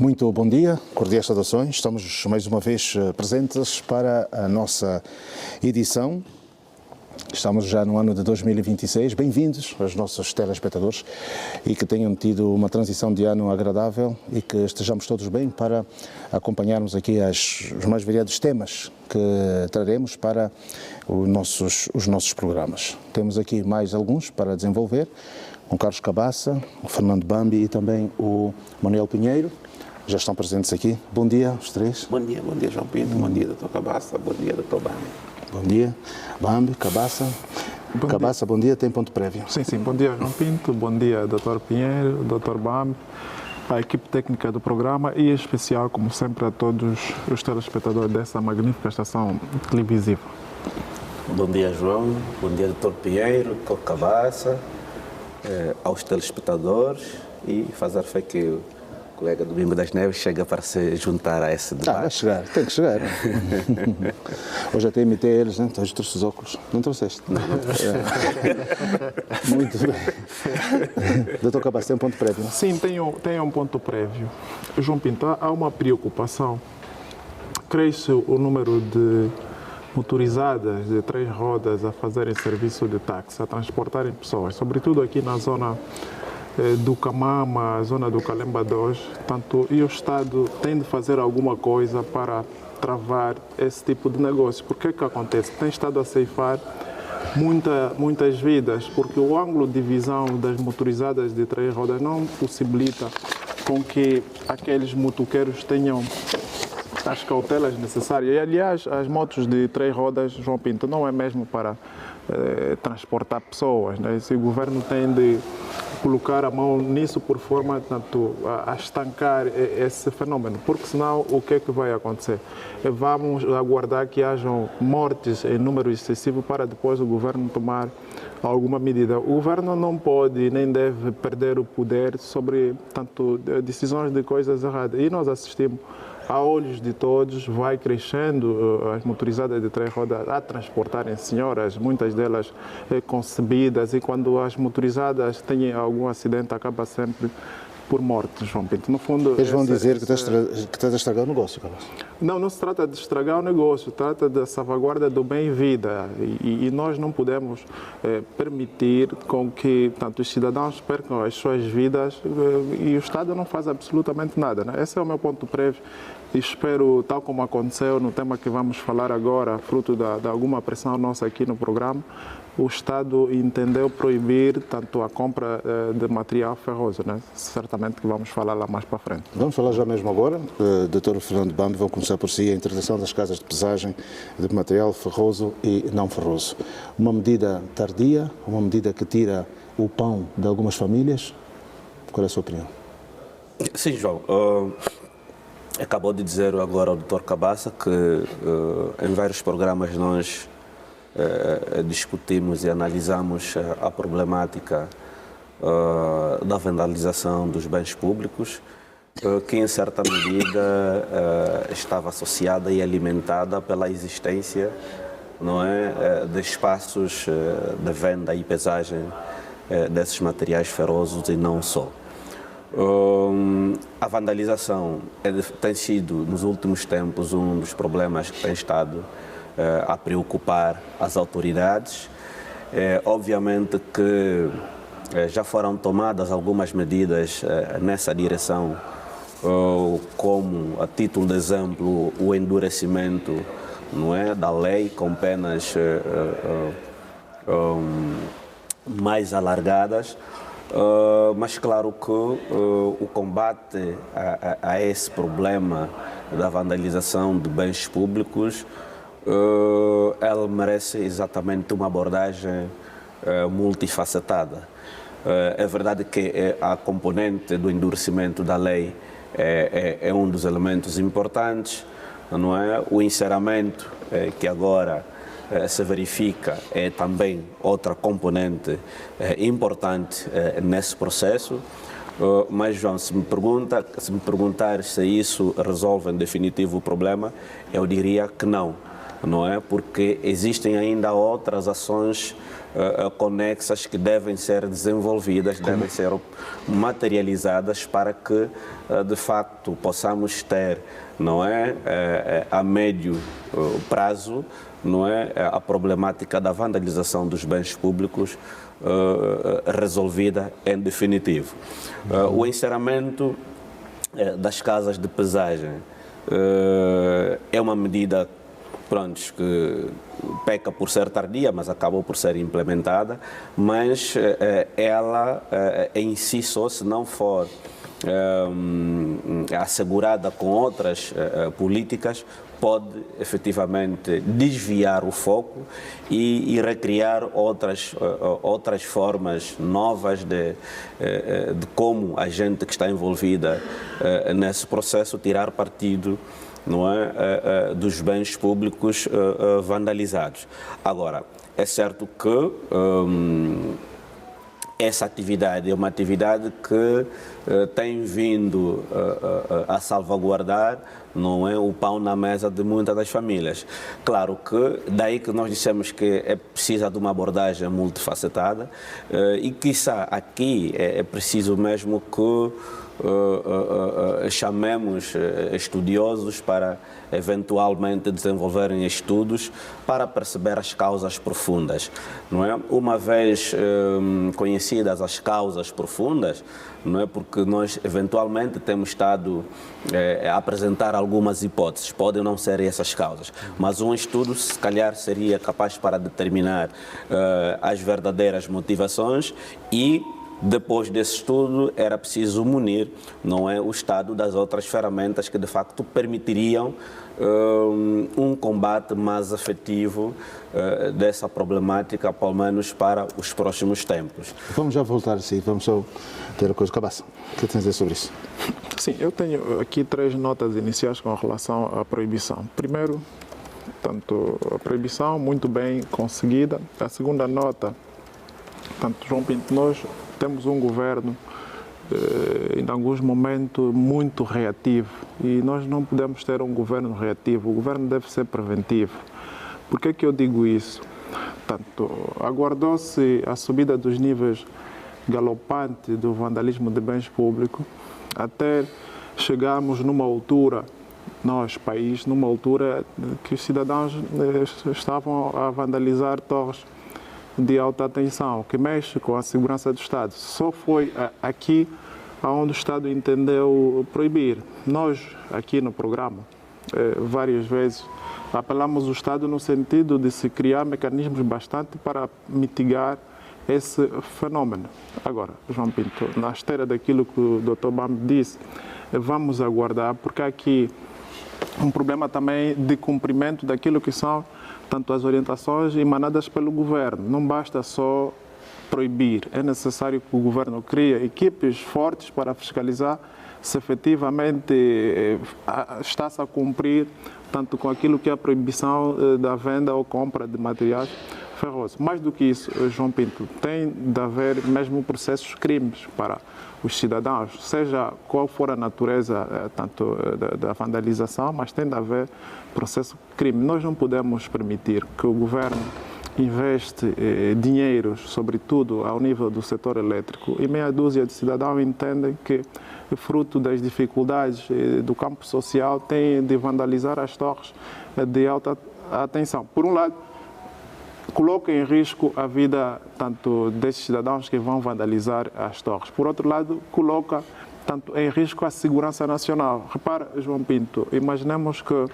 Muito bom dia, cordiais saudações. Estamos mais uma vez presentes para a nossa edição. Estamos já no ano de 2026. Bem-vindos aos nossos telespectadores e que tenham tido uma transição de ano agradável e que estejamos todos bem para acompanharmos aqui os mais variados temas que traremos para os nossos programas. Temos aqui mais alguns para desenvolver, com Carlos Cabaça, o Fernando Bambi e também o Manuel Pinheiro. Já estão presentes aqui. Bom dia aos três. Bom dia, João Pinto. Bom dia, Dr. Cabaça. Bom dia, Dr. Bambi. Bom dia, Bambi, Cabaça. Cabaça, bom dia, tem ponto prévio. Sim, bom dia, João Pinto. Bom dia, Dr. Pinheiro, Dr. Bambi, a equipe técnica do programa e em especial, como sempre, a todos os telespectadores dessa magnífica estação televisiva. Bom dia, João. Bom dia, Dr. Pinheiro, Dr. Cabaça, aos telespectadores e fazer fé que o colega do Bimbo das Neves chega para se juntar a esse debate. Vai chegar, tem que chegar. Hoje até imitei eles, né? Hoje trouxe os óculos. Não trouxeste? Não. Muito bem. Doutor Cabaça, tem um ponto prévio? Sim, tem um ponto prévio. João Pinto, há uma preocupação. Cresce o número de motorizadas de 3 rodas a fazerem serviço de táxi, a transportarem pessoas, sobretudo aqui na zona do Camama, a zona do Calemba 2, e o Estado tem de fazer alguma coisa para travar esse tipo de negócio. Porque é que acontece? Tem estado a ceifar muitas vidas, porque o ângulo de visão das motorizadas de 3 rodas não possibilita com que aqueles motoqueiros tenham as cautelas necessárias. E, aliás, as motos de 3 rodas, João Pinto, não é mesmo para transportar pessoas, né? Se o governo tem de colocar a mão nisso por forma a estancar esse fenômeno, porque senão o que é que vai acontecer? Vamos aguardar que hajam mortes em número excessivo para depois o governo tomar alguma medida. O governo não pode nem deve perder o poder sobre decisões de coisas erradas. E nós assistimos a olhos de todos, vai crescendo as motorizadas de 3 rodas a transportarem senhoras, muitas delas concebidas, e quando as motorizadas têm algum acidente, acaba sempre por morte, João Pinto. No fundo, eles vão dizer que estás a estragar o negócio, Carlos. Não se trata de estragar o negócio, trata da salvaguarda do bem e vida. E nós não podemos permitir com que os cidadãos percam as suas vidas e o Estado não faz absolutamente nada, né? Esse é o meu ponto prévio. E espero, tal como aconteceu no tema que vamos falar agora, fruto de alguma pressão nossa aqui no programa, o Estado entendeu proibir a compra de material ferroso, né? Certamente que vamos falar lá mais para frente. Vamos falar já mesmo agora. Dr. Fernando Bambi, vou começar por si, a interdição das casas de pesagem de material ferroso e não ferroso. Uma medida tardia, uma medida que tira o pão de algumas famílias. Qual é a sua opinião? Sim, João. Acabou de dizer agora o Dr. Cabaça que em vários programas nós discutimos e analisamos a problemática da vandalização dos bens públicos, que em certa medida estava associada e alimentada pela existência, não é, de espaços de venda e pesagem desses materiais ferrosos e não só. A vandalização tem sido, nos últimos tempos, um dos problemas que tem estado a preocupar as autoridades. Obviamente que já foram tomadas algumas medidas nessa direção, como, a título de exemplo, o endurecimento, não é, da lei com penas mais alargadas. Mas claro que o combate a esse problema da vandalização de bens públicos, ela merece exatamente uma abordagem multifacetada. É verdade que a componente do endurecimento da lei é um dos elementos importantes, não é? O encerramento, que agora se verifica, é também outra componente importante nesse processo. Mas, João, se me perguntar se isso resolve em definitivo o problema, eu diria que não. não é? Porque existem ainda outras ações conexas que devem ser desenvolvidas, devem ser materializadas para que, de facto, possamos ter, não é, a médio prazo, não é, a problemática da vandalização dos bens públicos resolvida em definitivo. O encerramento das casas de pesagem é uma medida que peca por ser tardia, mas acabou por ser implementada, mas ela em si só, se não for assegurada com outras políticas, pode efetivamente desviar o foco e recriar outras formas novas de como a gente que está envolvida nesse processo tirar partido, não é, dos bens públicos vandalizados. Agora, é certo que essa atividade é uma atividade que tem vindo a salvaguardar, não é, o pão na mesa de muitas das famílias. Claro que daí que nós dissemos que é precisa de uma abordagem multifacetada e quiçá aqui é preciso mesmo que chamemos estudiosos para eventualmente desenvolverem estudos para perceber as causas profundas, não é? Uma vez conhecidas as causas profundas, não é, porque nós eventualmente temos estado a apresentar algumas hipóteses, podem não ser essas causas, mas um estudo se calhar seria capaz para determinar as verdadeiras motivações e depois desse estudo, era preciso munir, não é, o Estado das outras ferramentas que, de facto, permitiriam um combate mais efetivo dessa problemática, pelo menos para os próximos tempos. Vamos já voltar, sim, vamos só ter a coisa. Cabaça, o que tens a dizer sobre isso? Sim, eu tenho aqui 3 notas iniciais com relação à proibição. Primeiro, tanto a proibição muito bem conseguida. A segunda nota, tanto João Pinto, nós temos um governo, em alguns momentos, muito reativo e nós não podemos ter um governo reativo, o governo deve ser preventivo. Por que é que eu digo isso? Tanto aguardou-se a subida dos níveis galopantes do vandalismo de bens públicos, até chegarmos numa altura, nós, país, numa altura que os cidadãos estavam a vandalizar torres de alta tensão, que mexe com a segurança do Estado. Só foi aqui onde o Estado entendeu proibir. Nós, aqui no programa, várias vezes, apelamos ao Estado no sentido de se criar mecanismos bastante para mitigar esse fenômeno. Agora, João Pinto, na esteira daquilo que o Dr. Bambi disse, vamos aguardar, porque há aqui um problema também de cumprimento daquilo que são tanto as orientações emanadas pelo governo. Não basta só proibir, é necessário que o governo crie equipes fortes para fiscalizar se efetivamente está-se a cumprir tanto com aquilo que é a proibição da venda ou compra de materiais ferrosos. Mais do que isso, João Pinto, tem de haver mesmo processos crimes para os cidadãos, seja qual for a natureza tanto da vandalização, mas tem de haver processo crime. Nós não podemos permitir que o governo investe dinheiros, sobretudo ao nível do setor elétrico, e meia dúzia de cidadãos entendem que, fruto das dificuldades do campo social, tem de vandalizar as torres de alta tensão. Por um lado, coloca em risco a vida tanto desses cidadãos que vão vandalizar as torres. Por outro lado, coloca tanto em risco a segurança nacional. Repara, João Pinto, imaginemos que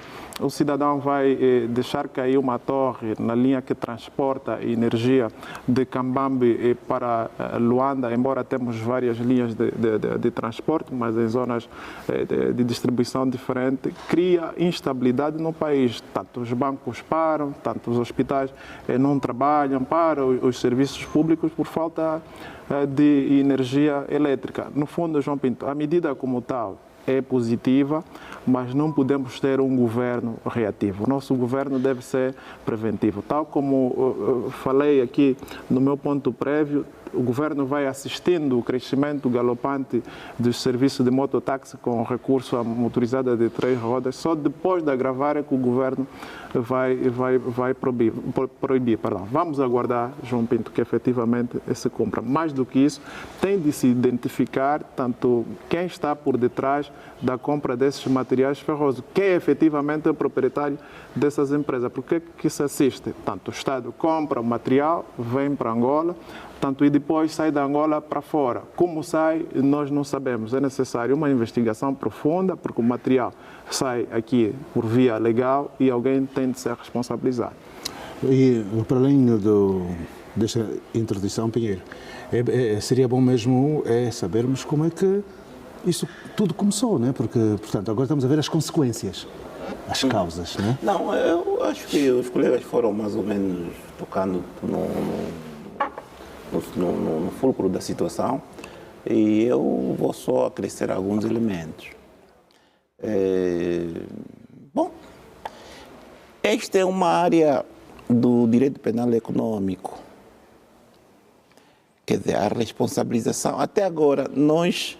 o cidadão vai deixar cair uma torre na linha que transporta energia de Cambambi para Luanda, embora temos várias linhas de transporte, mas em zonas de distribuição diferente, cria instabilidade no país. Tanto os bancos param, tanto os hospitais não trabalham, param os serviços públicos por falta de energia elétrica. No fundo, João Pinto, a medida como tal é positiva, mas não podemos ter um governo reativo. O nosso governo deve ser preventivo. Tal como falei aqui no meu ponto prévio, o governo vai assistindo o crescimento galopante dos serviços de mototáxi com recurso à motorizada de 3 rodas. Só depois de agravar é que o governo vai proibir. Perdão. Vamos aguardar, João Pinto, que efetivamente se cumpra. Mais do que isso, tem de se identificar tanto quem está por detrás da compra desses materiais ferrosos, quem é efetivamente o proprietário dessas empresas. Porque que se assiste? Tanto o Estado compra o material, vem para Angola, tanto e depois sai da Angola para fora. Como sai, nós não sabemos. É necessário uma investigação profunda, porque o material sai aqui por via legal e alguém tem de ser responsabilizado. E para além desta interdição, Pinheiro, seria bom mesmo sabermos como é que isso tudo começou, né? Porque, portanto, agora estamos a ver as consequências, as causas, né? Não, eu acho que os colegas foram mais ou menos tocando no fulcro da situação e eu vou só acrescer alguns elementos. Bom, esta é uma área do direito penal econômico. Quer dizer, a responsabilização. Até agora, nós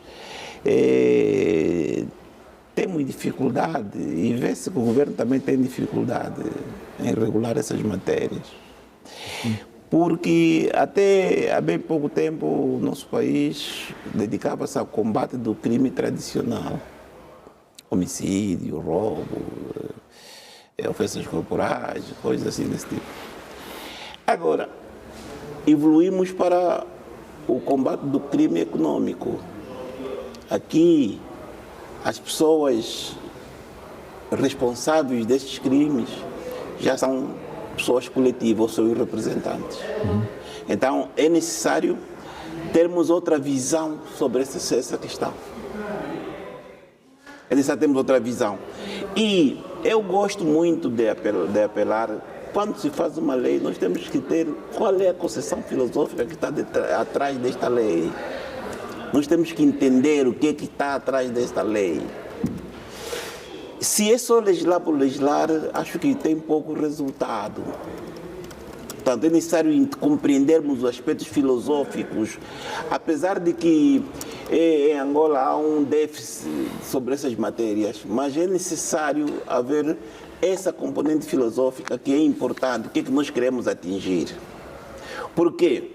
temos dificuldade, e vê-se que o governo também tem dificuldade em regular essas matérias. Porque até há bem pouco tempo o nosso país dedicava-se ao combate do crime tradicional. Homicídio, roubo, ofensas corporais, coisas assim desse tipo. Agora, evoluímos para o combate do crime econômico. Aqui, as pessoas responsáveis destes crimes já são pessoas coletivas ou seus representantes. Então, é necessário termos outra visão sobre essa questão. É necessário termos outra visão. E eu gosto muito de apelar, quando se faz uma lei, nós temos que ter qual é a concepção filosófica que está atrás desta lei. Nós temos que entender o que está atrás desta lei. Se é só legislar por legislar, acho que tem pouco resultado. Portanto, é necessário compreendermos os aspectos filosóficos, apesar de que em Angola há um déficit sobre essas matérias, mas é necessário haver essa componente filosófica que é importante, o que é que nós queremos atingir. Por quê?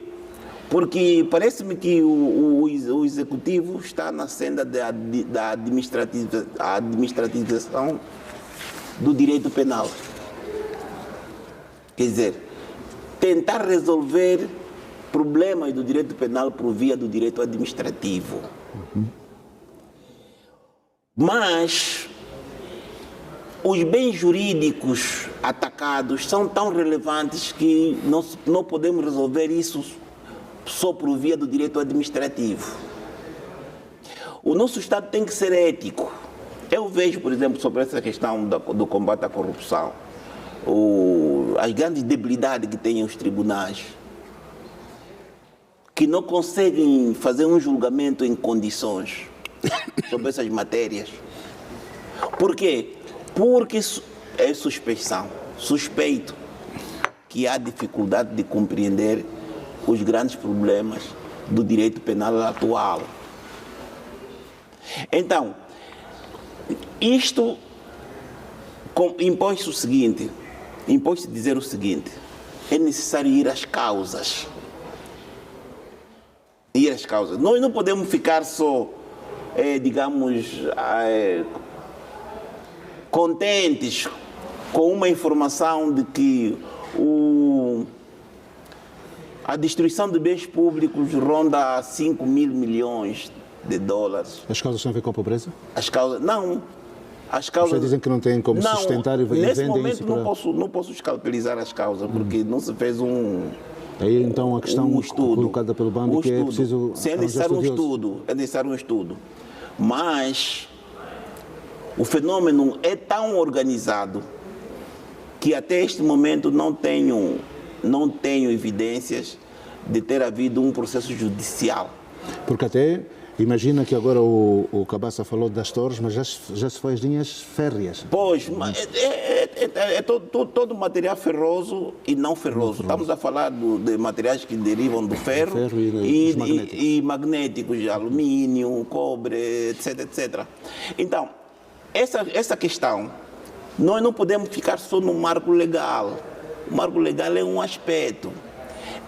Porque parece-me que o Executivo está na senda da administrativização do direito penal. Quer dizer, tentar resolver problemas do direito penal por via do direito administrativo. Mas os bens jurídicos atacados são tão relevantes que não podemos resolver isso só por via do direito administrativo. O nosso Estado tem que ser ético. Eu vejo, por exemplo, sobre essa questão do combate à corrupção, as grandes debilidades que têm os tribunais, que não conseguem fazer um julgamento em condições sobre essas matérias. Por quê? Porque é suspeição, suspeito que há dificuldade de compreender os grandes problemas do direito penal atual. Então, isto impõe-se dizer o seguinte, é necessário ir às causas. Nós não podemos ficar só, contentes com uma informação de que a destruição de bens públicos ronda 5 mil milhões de dólares. As causas têm a ver com a pobreza? As causas, não. As causas... Vocês dizem que não têm como sustentar e vendem isso para... Nesse momento não posso escalpelizar as causas, porque não se fez Aí então a questão colocada pelo Bambi que é preciso... É necessário um estudo. Mas o fenômeno é tão organizado que até este momento não tenho evidências de ter havido um processo judicial. Porque até Imagina que agora o Cabaça falou das torres, mas já se foi as linhas férreas. Pois, mas é todo material ferroso e não ferroso. Estamos a falar de materiais que derivam do ferro e magnéticos, alumínio, cobre, etc, etc. Então, essa questão, nós não podemos ficar só no marco legal. O marco legal é um aspecto.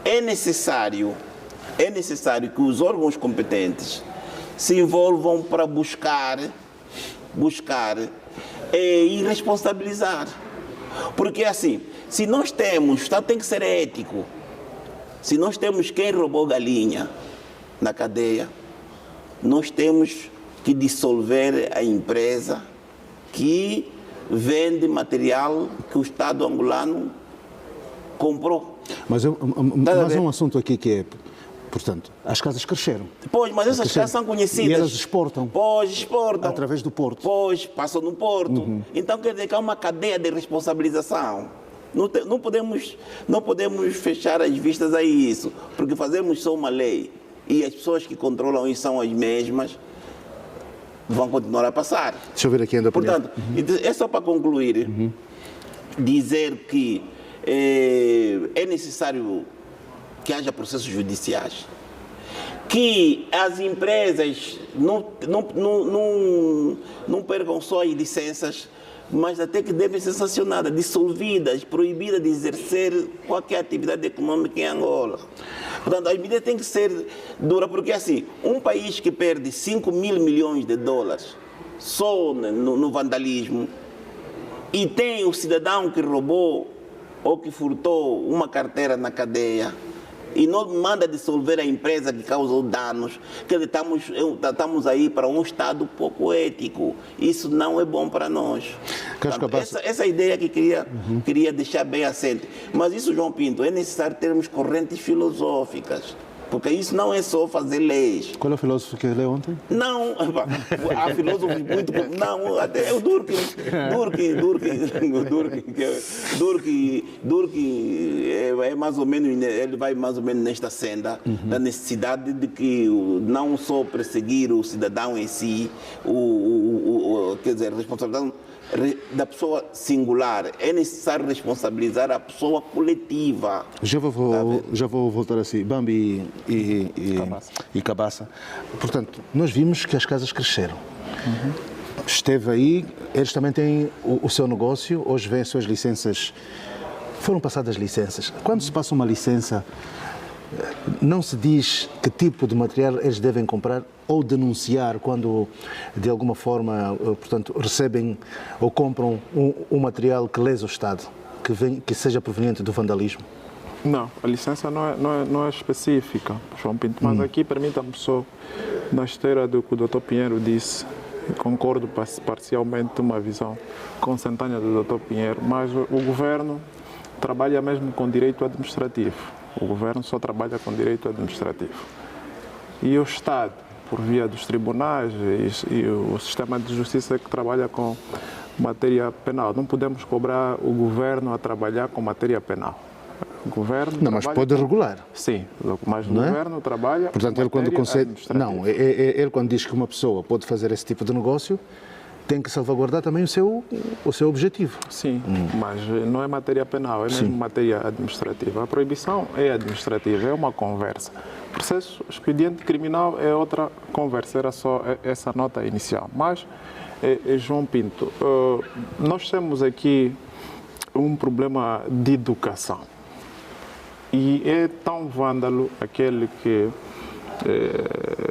É necessário que os órgãos competentes se envolvam para buscar e responsabilizar. Porque assim, se nós temos, tem que ser ético, se nós temos quem roubou galinha na cadeia, nós temos que dissolver a empresa que vende material que o Estado angolano comprou. Mas há um assunto aqui que é, portanto, as casas cresceram. Pois, mas essas casas são conhecidas. E elas exportam. Pois, exportam. Através do porto. Pois, passam no porto. Então, quer dizer que há uma cadeia de responsabilização. Não podemos fechar as vistas a isso, porque fazemos só uma lei e as pessoas que controlam isso são as mesmas, vão continuar a passar. Deixa eu ver aqui ainda. Portanto, é só para concluir, dizer que é necessário que haja processos judiciais, que as empresas não percam só as licenças, mas até que devem ser sancionadas, dissolvidas, proibidas de exercer qualquer atividade econômica em Angola. Portanto, as medidas têm que ser duras, porque assim, um país que perde 5 mil milhões de dólares só no vandalismo e tem o cidadão que roubou ou que furtou uma carteira na cadeia e não manda dissolver a empresa que causou danos, quer dizer, estamos aí para um Estado pouco ético. Isso não é bom para nós. Portanto, essa ideia que queria deixar bem assente. Mas isso, João Pinto, é necessário termos correntes filosóficas. Porque isso não é só fazer leis. Qual é o filósofo que leu ontem? Não, há filósofos muito... Não, até o Durkheim é mais ou menos, ele vai mais ou menos nesta senda da necessidade de que não só perseguir o cidadão em si, quer dizer, a responsabilidade da pessoa singular, é necessário responsabilizar a pessoa coletiva. Já vou voltar assim, Bambi e Cabaça. Portanto, nós vimos que as casas cresceram. Esteve aí, eles também têm o seu negócio, hoje vêm as suas licenças, foram passadas licenças. Quando se passa uma licença, não se diz que tipo de material eles devem comprar ou denunciar quando, de alguma forma, portanto, recebem ou compram um material que lesa o Estado, que seja proveniente do vandalismo? Não, a licença não é específica, João Pinto, mas aqui permita-me só, na esteira do que o Dr. Pinheiro disse, concordo parcialmente uma visão consentânea do Dr. Pinheiro, mas o Governo trabalha mesmo com direito administrativo. O Governo só trabalha com direito administrativo. E o Estado, por via dos tribunais e o sistema de justiça que trabalha com matéria penal. Não podemos cobrar o Governo a trabalhar com matéria penal. O Governo não, mas pode regular. Sim, mas o Governo trabalha. Portanto, ele quando concede. Não, ele quando diz que uma pessoa pode fazer esse tipo de negócio, tem que salvaguardar também o seu objetivo. Sim, mas não é matéria penal, é mesmo matéria administrativa. A proibição é administrativa, é uma conversa. O processo expediente criminal é outra conversa, era só essa nota inicial. Mas, João Pinto, nós temos aqui um problema de educação. E é tão vândalo aquele que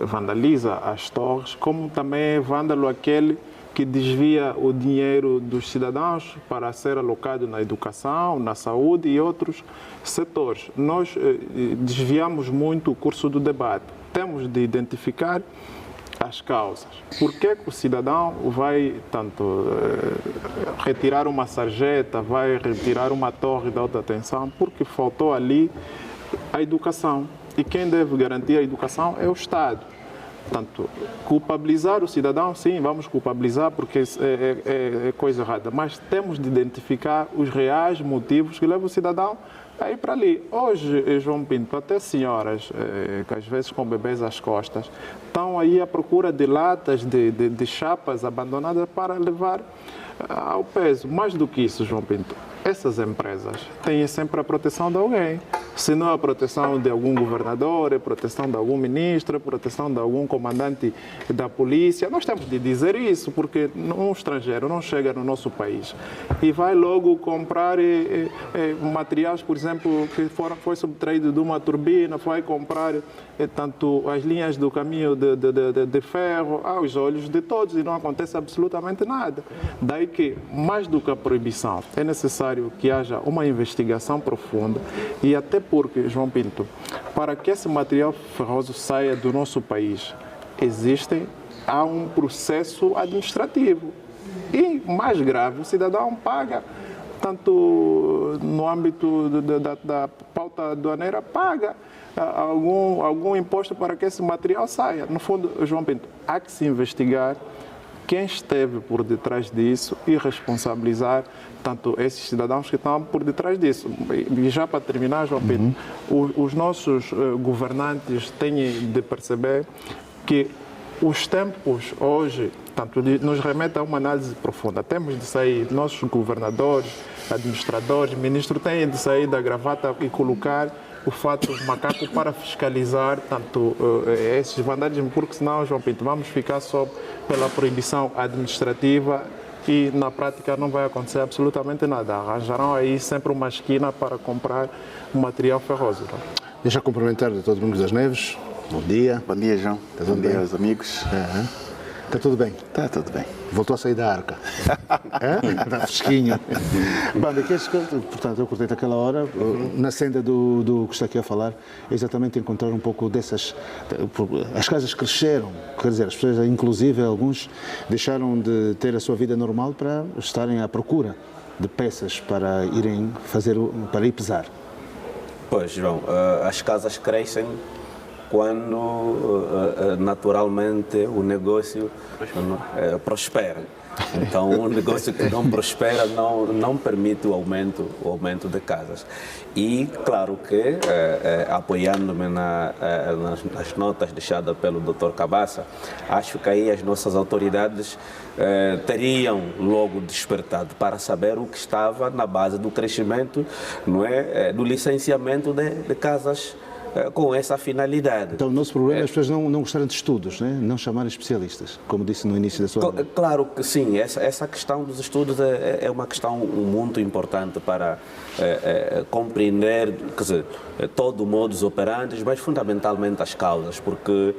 vandaliza as torres, como também é vândalo aquele que desvia o dinheiro dos cidadãos para ser alocado na educação, na saúde e outros setores. Nós desviamos muito o curso do debate. Temos de identificar as causas. Por que o cidadão vai tanto retirar uma sarjeta, vai retirar uma torre de alta tensão? Porque faltou ali a educação. E quem deve garantir a educação é o Estado. Portanto, culpabilizar o cidadão, sim, vamos culpabilizar porque é coisa errada, mas temos de identificar os reais motivos que levam o cidadão a ir para ali. Hoje, João Pinto, até senhoras, que às vezes com bebês às costas, estão estão aí à procura de latas, de chapas abandonadas para levar ao peso. Mais do que isso, João Pinto, essas empresas têm sempre a proteção de alguém. Se não a proteção de algum governador, a proteção de algum ministro, a proteção de algum comandante da polícia. Nós temos de dizer isso, porque um estrangeiro não chega no nosso país e vai logo comprar materiais, por exemplo, que foi subtraído de uma turbina, vai comprar tanto as linhas do caminho de ferro aos olhos de todos e não acontece absolutamente nada. Daí que, mais do que a proibição, é necessário que haja uma investigação profunda e até porque, João Pinto, para que esse material ferroso saia do nosso país, há um processo administrativo. E, mais grave, o cidadão paga, tanto no âmbito da pauta aduaneira, paga algum imposto para que esse material saia. No fundo, João Pinto, há que se investigar quem esteve por detrás disso e responsabilizar tanto esses cidadãos que estão por detrás disso. E já para terminar, João Pedro, os nossos governantes têm de perceber que os tempos hoje, tanto nos remete a uma análise profunda. Temos de sair, nossos governadores, administradores, ministros têm de sair da gravata e colocar o fato macaco para fiscalizar tanto esses vandalismos, porque senão, João Pinto, vamos ficar só pela proibição administrativa e na prática não vai acontecer absolutamente nada. Arranjarão aí sempre uma esquina para comprar material ferroso. Deixa eu cumprimentar o Dr. Domingos das Neves. Bom dia. Bom dia, João. Bom dia aos amigos. Está tudo bem? Está tudo bem. Voltou a sair da arca. Está fresquinho. Bom, portanto, eu cortei aquela hora, na senda do que está aqui a falar, exatamente encontrar um pouco dessas... As casas cresceram, quer dizer, as pessoas, inclusive alguns, deixaram de ter a sua vida normal para estarem à procura de peças para ir pesar. Pois, João, as casas crescem quando naturalmente o negócio prospera. Então, um negócio que não prospera não permite o aumento de casas. E, claro que, apoiando-me nas notas deixadas pelo Dr. Cabaça, acho que aí as nossas autoridades teriam logo despertado para saber o que estava na base do crescimento, não é, do licenciamento de casas com essa finalidade. Então, o nosso problema é as pessoas não gostarem de estudos, né? Não chamarem especialistas, como disse no início da sua... Claro que sim, essa questão dos estudos é uma questão muito importante para compreender, quer dizer, todo o modus operandi, mas fundamentalmente as causas, porque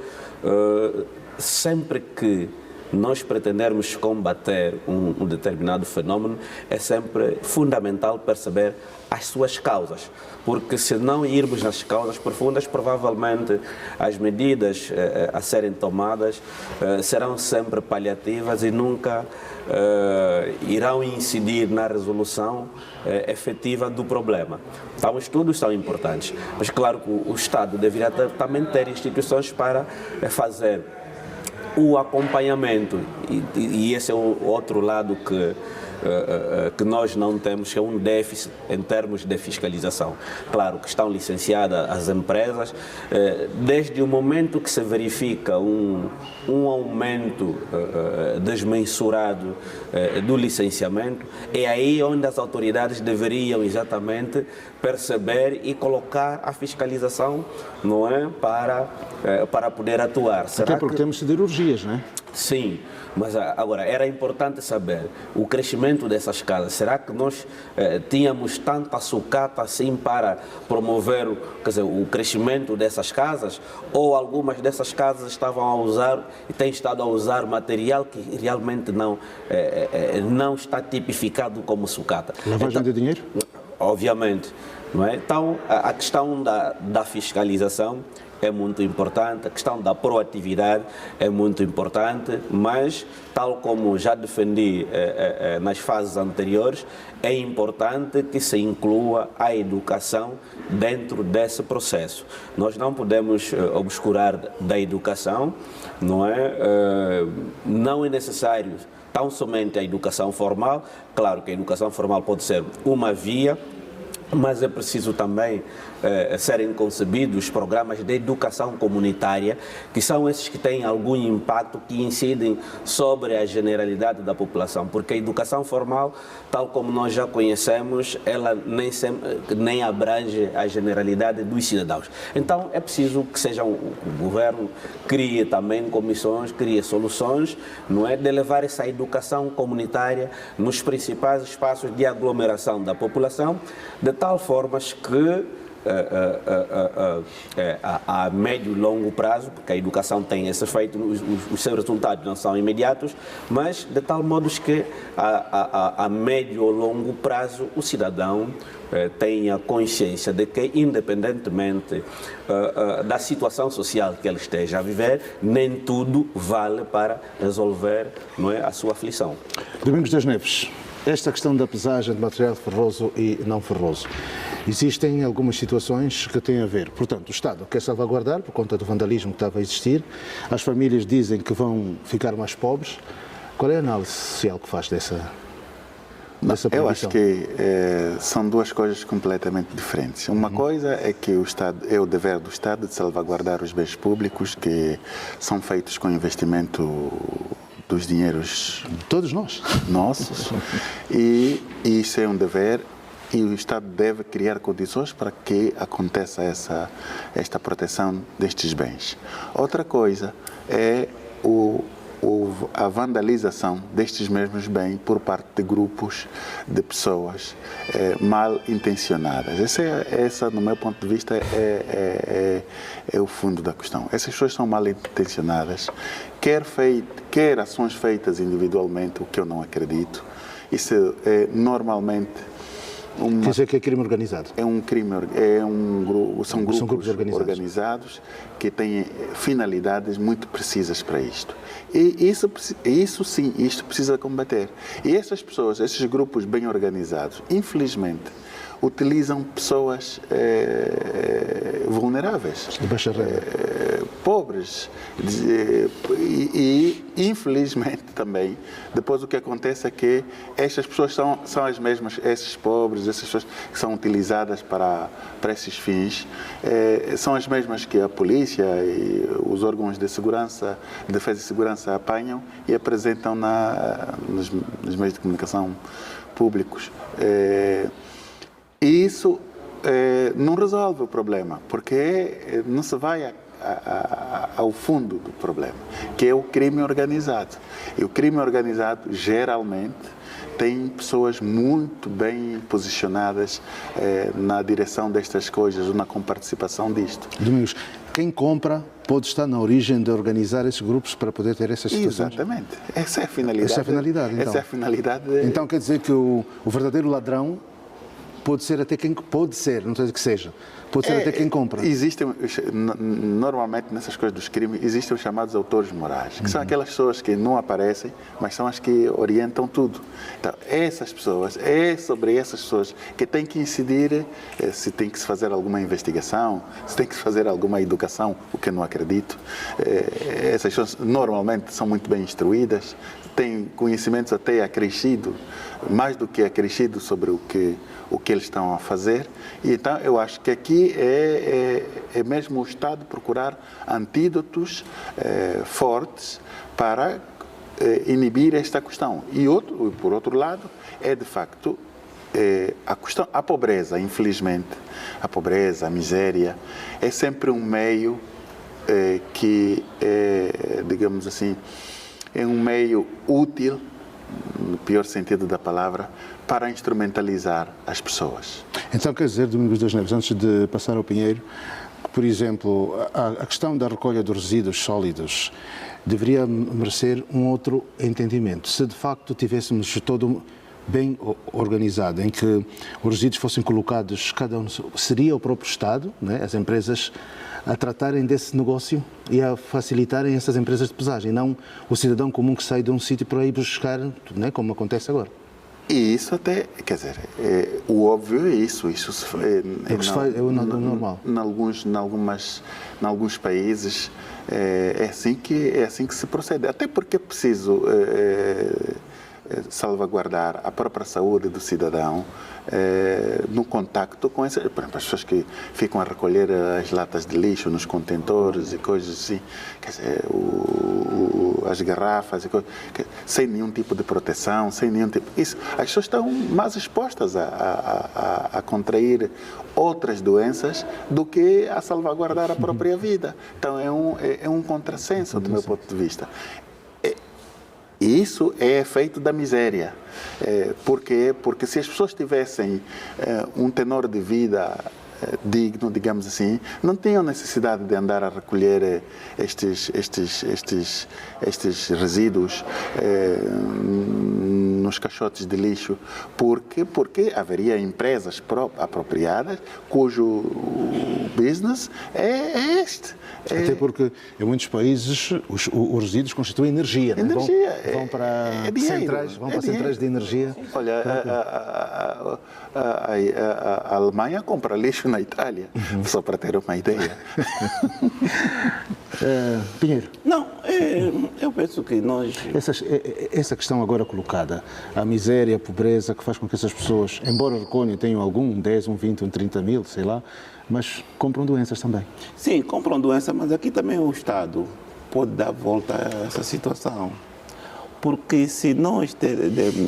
sempre que nós pretendermos combater um determinado fenómeno, é sempre fundamental perceber as suas causas, porque se não irmos nas causas profundas, provavelmente as medidas a serem tomadas serão sempre paliativas e nunca irão incidir na resolução efetiva do problema. Então, os estudos são importantes, mas claro que o Estado deveria também ter instituições para fazer o acompanhamento, e esse é o outro lado que nós não temos, que é um déficit em termos de fiscalização. Claro que estão licenciadas as empresas, desde o momento que se verifica um aumento desmensurado do licenciamento, é aí onde as autoridades deveriam exatamente perceber e colocar a fiscalização, não é, para poder atuar. Até porque temos siderurgias, não é? Sim, mas agora era importante saber o crescimento dessas casas. Será que nós tínhamos tanta sucata assim para promover, quer dizer, o crescimento dessas casas? Ou algumas dessas casas estavam a usar e têm estado a usar material que realmente não está tipificado como sucata? Lavagem de dinheiro? Obviamente. Não é? Então, a questão da fiscalização é muito importante, a questão da proatividade é muito importante, mas, tal como já defendi nas fases anteriores, é importante que se inclua a educação dentro desse processo. Nós não podemos obscurar da educação, não é? Não é necessário tão somente a educação formal. Claro que a educação formal pode ser uma via, mas é preciso também serem concebidos programas de educação comunitária, que são esses que têm algum impacto, que incidem sobre a generalidade da população, porque a educação formal, tal como nós já conhecemos, ela nem abrange a generalidade dos cidadãos. Então é preciso que o governo crie também comissões, crie soluções, não é, de levar essa educação comunitária nos principais espaços de aglomeração da população, de tal forma que a médio e longo prazo, porque a educação tem esse efeito, os seus resultados não são imediatos, mas de tal modo que a médio ou longo prazo o cidadão tenha consciência de que, independentemente da situação social que ele esteja a viver, nem tudo vale para resolver, não é, a sua aflição. Domingos das Neves, esta questão da pesagem de material ferroso e não ferroso. Existem algumas situações que têm a ver. Portanto, o Estado quer salvaguardar por conta do vandalismo que estava a existir. As famílias dizem que vão ficar mais pobres. Qual é a análise social que faz dessa proibição? Eu acho que são duas coisas completamente diferentes. Uma coisa é que o Estado, é o dever do Estado de salvaguardar os bens públicos que são feitos com investimento dos dinheiros todos nós nossos, e isso é um dever, e o Estado deve criar condições para que aconteça esta proteção destes bens. Outra coisa é a vandalização destes mesmos bens por parte de grupos de pessoas mal intencionadas. Essa, no meu ponto de vista, é o fundo da questão. Essas pessoas são mal intencionadas, quer ações feitas individualmente, o que eu não acredito. Isso é normalmente quer dizer que é crime organizado? É um crime, são grupos organizados que têm finalidades muito precisas para isto. E isso sim, isto precisa combater. E essas pessoas, esses grupos bem organizados, infelizmente, utilizam pessoas vulneráveis, de baixa renda, pobres, e infelizmente também, depois o que acontece é que estas pessoas são as mesmas, esses pobres, essas pessoas que são utilizadas para esses fins, são as mesmas que a polícia e os órgãos de segurança, de defesa e segurança apanham e apresentam nos meios de comunicação públicos. E isso não resolve o problema, porque não se vai ao fundo do problema, que é o crime organizado. E o crime organizado, geralmente, tem pessoas muito bem posicionadas na direção destas coisas, ou na comparticipação disto. Domingos, quem compra pode estar na origem de organizar esses grupos para poder ter essas situações? Exatamente. Essa é a finalidade. Essa é a finalidade, então. Essa é a finalidade. Então quer dizer que o verdadeiro ladrão pode ser até quem... Pode ser, não estou a dizer que seja. Pode ser até quem compra. Normalmente, nessas coisas dos crimes, existem os chamados autores morais, que são aquelas pessoas que não aparecem, mas são as que orientam tudo. Então, essas pessoas, é sobre essas pessoas que tem que incidir se tem que se fazer alguma investigação, se tem que se fazer alguma educação, o que eu não acredito. Essas pessoas normalmente são muito bem instruídas, têm conhecimentos até acrescido, mais do que acrescido sobre o que eles estão a fazer. E então eu acho que aqui é mesmo o Estado procurar antídotos fortes para inibir esta questão. E por outro lado, é de facto a pobreza, infelizmente, a pobreza, a miséria, é sempre um meio que digamos assim, é um meio útil, no pior sentido da palavra, para instrumentalizar as pessoas. Então quer dizer, Domingos das Neves, antes de passar ao Pinheiro, que, por exemplo, a questão da recolha dos resíduos sólidos deveria merecer um outro entendimento. Se de facto tivéssemos todo bem organizado, em que os resíduos fossem colocados, cada um, seria o próprio Estado, né, as empresas, a tratarem desse negócio e a facilitarem essas empresas de pesagem, não o cidadão comum que sai de um sítio para ir buscar, né, como acontece agora. E isso até, quer dizer, o óbvio é isso. Isso é o normal. Em alguns países é assim que se procede. Até porque é preciso salvaguardar a própria saúde do cidadão no contacto com essas, por exemplo, as pessoas que ficam a recolher as latas de lixo nos contentores e coisas assim, quer dizer, as garrafas e coisas, sem nenhum tipo de proteção, sem nenhum tipo... Isso, as pessoas estão mais expostas a contrair outras doenças do que a salvaguardar a própria vida. Então é um contrassenso do meu ponto de vista. E isso é efeito da miséria. Porque se as pessoas tivessem um tenor de vida digno, digamos assim, não tinham necessidade de andar a recolher estes resíduos nos caixotes de lixo, porque haveria empresas apropriadas cujo business é este. Até porque em muitos países os resíduos constituem energia. Energia. Vão para centrais de energia. Olha, a Alemanha compra lixo na Itália, só para ter uma ideia. Pinheiro. Não, eu penso que nós... Essa questão agora colocada, a miséria, a pobreza, que faz com que essas pessoas, embora recolhem, tenham algum, 10, 20, 30 mil, sei lá, mas compram doenças também. Sim, compram doença, mas aqui também o Estado pode dar volta a essa situação. Porque se nós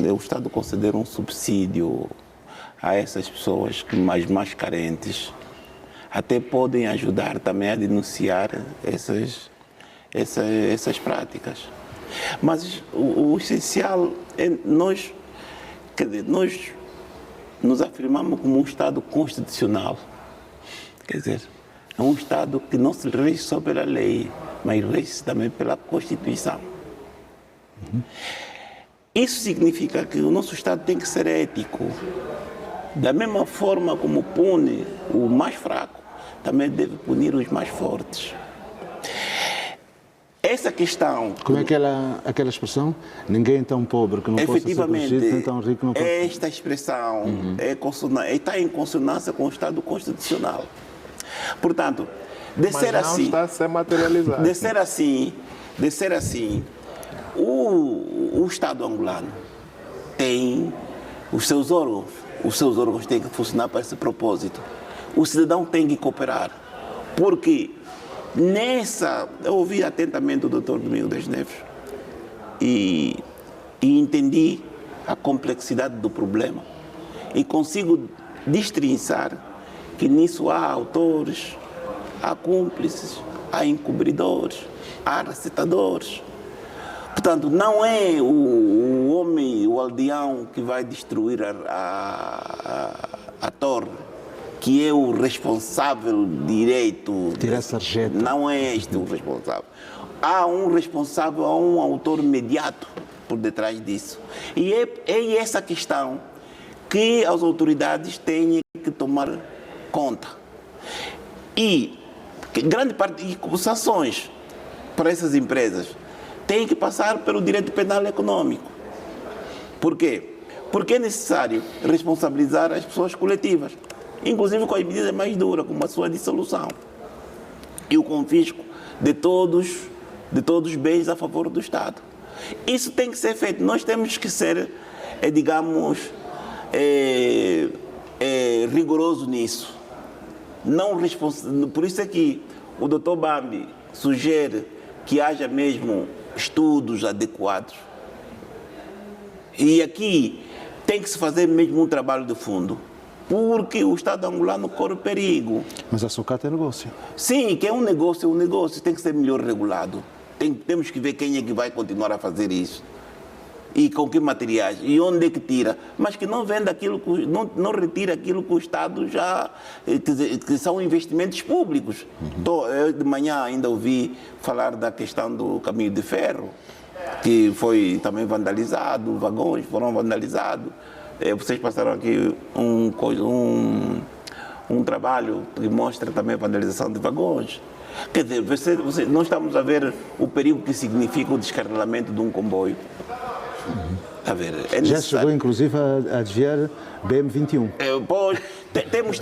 o Estado conceder um subsídio a essas pessoas mais carentes, até podem ajudar também a denunciar essas práticas. Mas o essencial é nós nos afirmamos como um Estado constitucional. Quer dizer, é um Estado que não se rege só pela lei, mas rege também pela Constituição. Isso significa que o nosso Estado tem que ser ético. Da mesma forma como pune o mais fraco, também deve punir os mais fortes. Essa questão... Como é aquela expressão? Ninguém é tão pobre que não possa ser protegido, nem tão rico que não possa... Esta expressão está em consonância com o Estado constitucional. Portanto, de ser assim... está a ser materializado. De ser assim, o Estado angolano tem os seus órgãos. Os seus órgãos têm que funcionar para esse propósito. O cidadão tem que cooperar. Porque eu ouvi atentamente o Dr. Domingos das Neves e entendi a complexidade do problema. E consigo destrinçar que nisso há autores, há cúmplices, há encobridores, há recitadores. Portanto, não é o homem, o aldeão que vai destruir a torre, que é o responsável direito. Tirar sarjeta. Não é este o responsável. Há um responsável, há um autor imediato por detrás disso. E é essa questão que as autoridades têm que tomar conta. E grande parte de sanções para essas empresas tem que passar pelo direito penal econômico. Por quê? Porque é necessário responsabilizar as pessoas coletivas, inclusive com as medidas mais duras, como a sua dissolução e o confisco de todos os bens a favor do Estado. Isso tem que ser feito. Nós temos que ser, rigoroso nisso. Por isso é que o Dr. Bambi sugere que haja mesmo estudos adequados. E aqui tem que se fazer mesmo um trabalho de fundo, porque o Estado angolano corre perigo. Mas a sucata é negócio. Sim, que é um negócio, tem que ser melhor regulado. Temos que ver quem é que vai continuar a fazer isso. E com que materiais, e onde é que tira. Mas que não venda aquilo, não retira aquilo que o Estado já... que são investimentos públicos. Eu de manhã ainda ouvi falar da questão do caminho de ferro, que foi também vandalizado, vagões foram vandalizados. Vocês passaram aqui um trabalho que mostra também a vandalização de vagões. Quer dizer, nós estamos a ver o perigo que significa o descarrilamento de um comboio. A ver, é Já necessário. chegou, inclusive, a desviar BM21. Pois, temos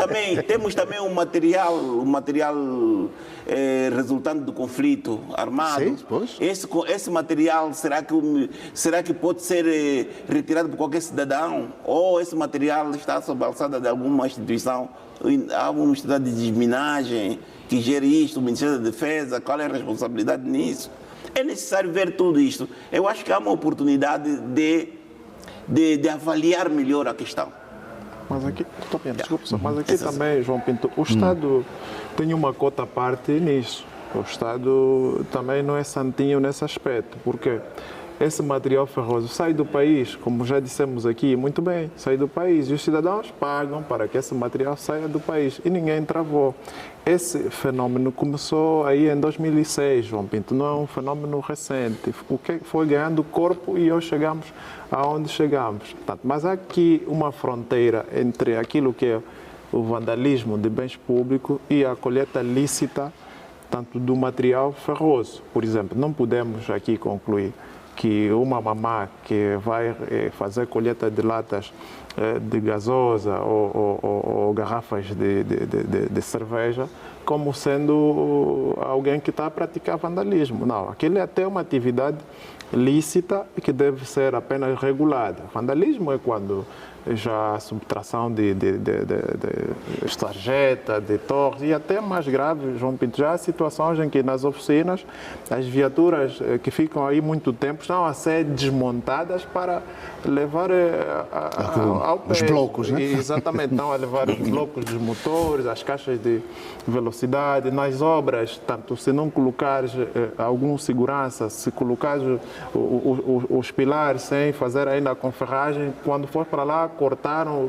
também um material resultante do conflito armado. Sim, pois. Esse material, será que pode ser retirado por qualquer cidadão? Ou esse material está sob a alçada de alguma instituição? Alguma instituição de desminagem que gere isto, o Ministério da Defesa? Qual é a responsabilidade nisso? É necessário ver tudo isto. Eu acho que há uma oportunidade de avaliar melhor a questão. Mas aqui, desculpa, mas aqui também, João Pinto, o Estado tem uma cota à parte nisso. O Estado também não é santinho nesse aspecto, porque esse material ferroso sai do país, como já dissemos aqui, muito bem, sai do país e os cidadãos pagam para que esse material saia do país e ninguém travou. Esse fenômeno começou aí em 2006, João Pinto, não é um fenômeno recente. O que foi ganhando corpo e hoje chegamos aonde chegamos. Mas há aqui uma fronteira entre aquilo que é o vandalismo de bens públicos e a colheita lícita, tanto do material ferroso. Por exemplo, não podemos aqui concluir que uma mamã que vai fazer colheita de latas de gasosa ou garrafas de cerveja como sendo alguém que está a praticar vandalismo. Não, aquilo é até uma atividade lícita e que deve ser apenas regulada. Vandalismo é quando já a subtração de sarjeta, de torres e até mais grave, João Pinto, já há situações em que nas oficinas as viaturas que ficam aí muito tempo estão a ser desmontadas para levar ao os blocos, né? Exatamente, estão a levar os blocos dos motores, as caixas de velocidade, nas obras, tanto se não colocares algum segurança, se colocares os pilares sem fazer ainda a conferragem, quando for para lá, cortam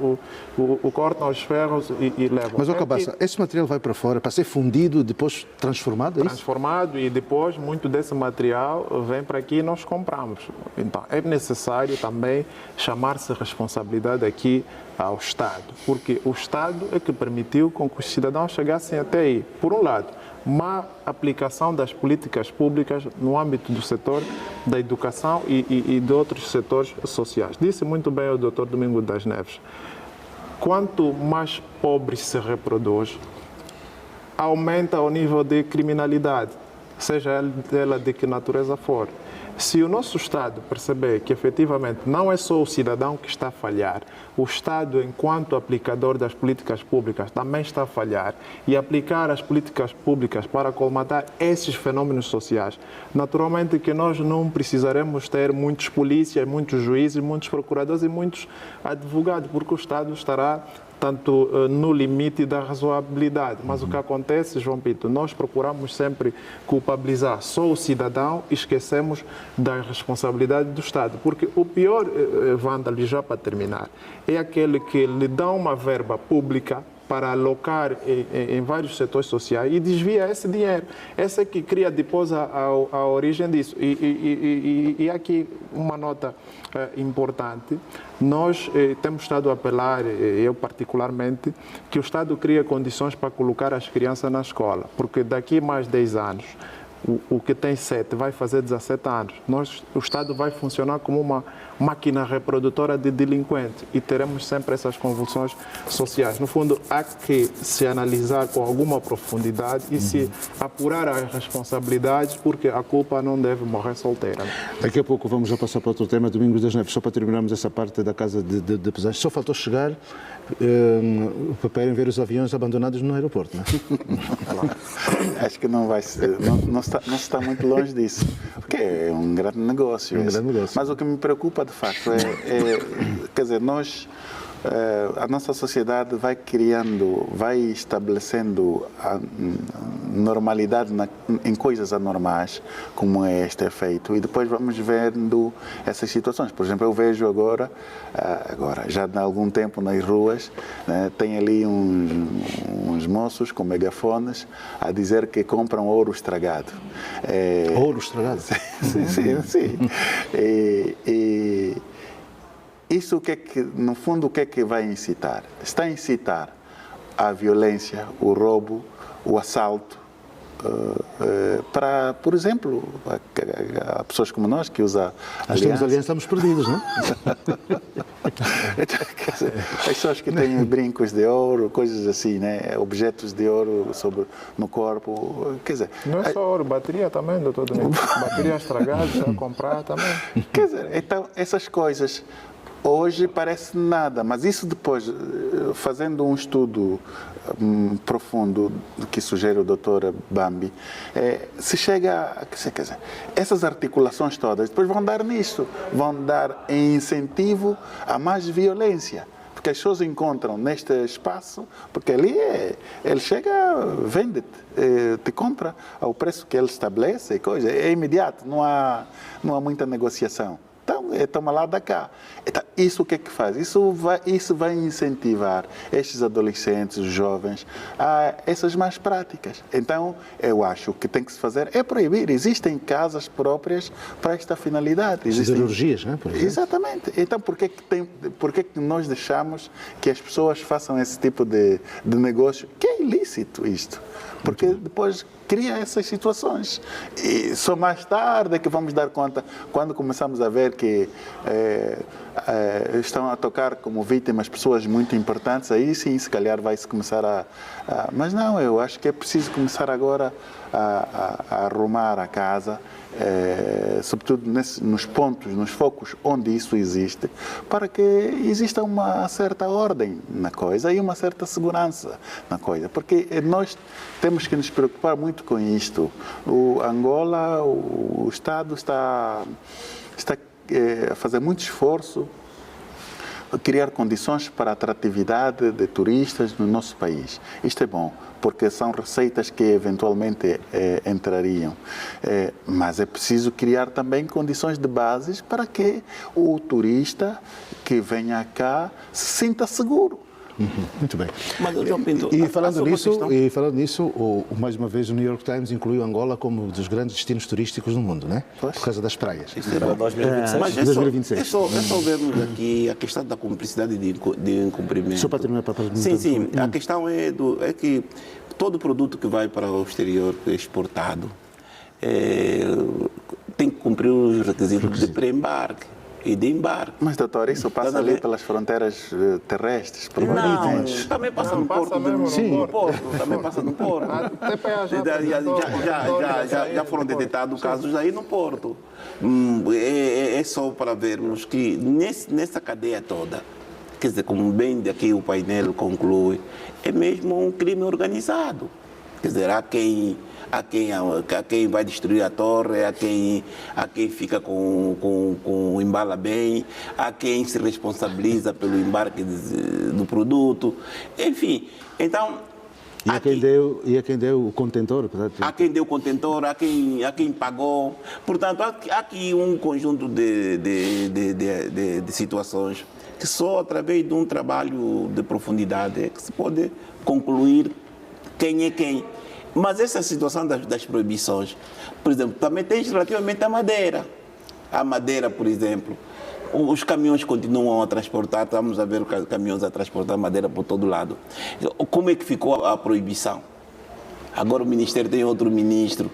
os ferros e levam. Mas, Cabaça, esse material vai para fora para ser fundido, depois transformado, é isso? Transformado e depois muito desse material vem para aqui e nós compramos. Então, é necessário também chamar-se responsabilidade aqui ao Estado, porque o Estado é que permitiu com que os cidadãos chegassem até aí. Por um lado, má aplicação das políticas públicas no âmbito do setor da educação e de outros setores sociais. Disse muito bem o Dr. Domingos das Neves, quanto mais pobre se reproduz, aumenta o nível de criminalidade, seja ela de que natureza for. Se o nosso Estado perceber que efetivamente não é só o cidadão que está a falhar, o Estado, enquanto aplicador das políticas públicas, também está a falhar e aplicar as políticas públicas para colmatar esses fenômenos sociais, naturalmente que nós não precisaremos ter muitos polícias, muitos juízes, muitos procuradores e muitos advogados, porque o Estado estará tanto no limite da razoabilidade. Mas o que acontece, João Pinto, nós procuramos sempre culpabilizar só o cidadão e esquecemos da responsabilidade do Estado. Porque o pior vândalo, já para terminar, é aquele que lhe dá uma verba pública para alocar em vários setores sociais e desvia esse dinheiro. Essa é que cria depois a origem disso. E aqui uma nota importante, nós temos estado a apelar, eu particularmente, que o Estado crie condições para colocar as crianças na escola, porque daqui a mais 10 anos, o que tem 7 vai fazer 17 anos. O Estado vai funcionar como uma máquina reprodutora de delinquentes e teremos sempre essas convulsões sociais. No fundo, há que se analisar com alguma profundidade e se apurar as responsabilidades, porque a culpa não deve morrer solteira. Daqui a pouco vamos já passar para outro tema, Domingos das Neves, só para terminarmos essa parte da casa de pesagens. Só faltou chegar para irem ver os aviões abandonados no aeroporto, não é? Acho que não vai ser, não está muito longe disso, porque é um grande negócio. Mas o que me preocupa de facto quer dizer, a nossa sociedade vai estabelecendo a normalidade em coisas anormais, como é este efeito, e depois vamos vendo essas situações. Por exemplo, eu vejo agora já há algum tempo nas ruas, né, tem ali uns moços com megafones a dizer que compram ouro estragado. Ouro estragado? Sim. Isso no fundo, o que é que vai incitar? Está a incitar a violência, o roubo, o assalto, para, por exemplo, há pessoas como nós que usam Nós temos aliança, estamos perdidos, não é? Quer dizer, as pessoas que têm brincos de ouro, coisas assim, né? Objetos de ouro no corpo, quer dizer... Não é só ouro, bateria também, doutor Domingos. Bateria estragada, a comprar também. Quer dizer, então, essas coisas hoje parece nada, mas isso depois, fazendo um estudo profundo do que sugere o Dr. Bambi, se chega a... Quer dizer, essas articulações todas depois vão dar nisso, vão dar em incentivo a mais violência. Porque as pessoas encontram neste espaço, porque ali ele chega, vende-te, te compra ao preço que ele estabelece, coisa, é imediato, não há muita negociação. Então, toma lá da cá. Então, isso o que é que faz? Isso vai incentivar estes adolescentes, os jovens, a essas más práticas. Então, eu acho que tem que se fazer é proibir. Existem casas próprias para esta finalidade. Existem cirurgias, não é? Por exemplo. Exatamente. Então, por que nós deixamos que as pessoas façam esse tipo de negócio? Que é ilícito isto. Porque depois cria essas situações. E só mais tarde é que vamos dar conta, quando começamos a ver que estão a tocar como vítimas pessoas muito importantes, aí sim, se calhar vai-se começar Mas não, eu acho que é preciso começar agora a arrumar a casa, sobretudo nos pontos, nos focos onde isso existe, para que exista uma certa ordem na coisa e uma certa segurança na coisa, porque nós temos que nos preocupar muito com isto. O Angola, o Estado está a fazer muito esforço a criar condições para a atratividade de turistas no nosso país. Isto é bom, porque são receitas que eventualmente entrariam. Mas é preciso criar também condições de bases para que o turista que venha cá se sinta seguro. Muito bem. Mas, João Pinto, E falando nisso, mais uma vez o New York Times incluiu Angola como um dos grandes destinos turísticos do mundo, né? Por causa das praias. Isso era 2026. Mas 2026. é só vermos aqui a questão da cumplicidade de incumprimento. Só para terminar, Sim. A questão é que todo produto que vai para o exterior, que é exportado, tem que cumprir os requisitos de pré-embarque e de embarque. Mas, doutor, isso passa ali pelas fronteiras terrestres, provavelmente. Não, também passa no porto. Também passa no porto. Já foram detectados casos aí no porto. É só para vermos que nessa cadeia toda, quer dizer, como bem aqui o painel conclui, é mesmo um crime organizado. Quer dizer, há quem vai destruir a torre, há quem fica com embala bem, há quem se responsabiliza pelo embarque do produto, enfim. Então, E a quem deu o contentor? Há quem deu o contentor, há quem pagou. Portanto, há aqui um conjunto de situações que só através de um trabalho de profundidade é que se pode concluir quem é quem. Mas essa situação das proibições, por exemplo, também tem relativamente à madeira. A madeira, por exemplo, os caminhões continuam a transportar, estamos a ver caminhões a transportar madeira por todo lado. Como é que ficou a proibição? Agora o Ministério tem outro ministro,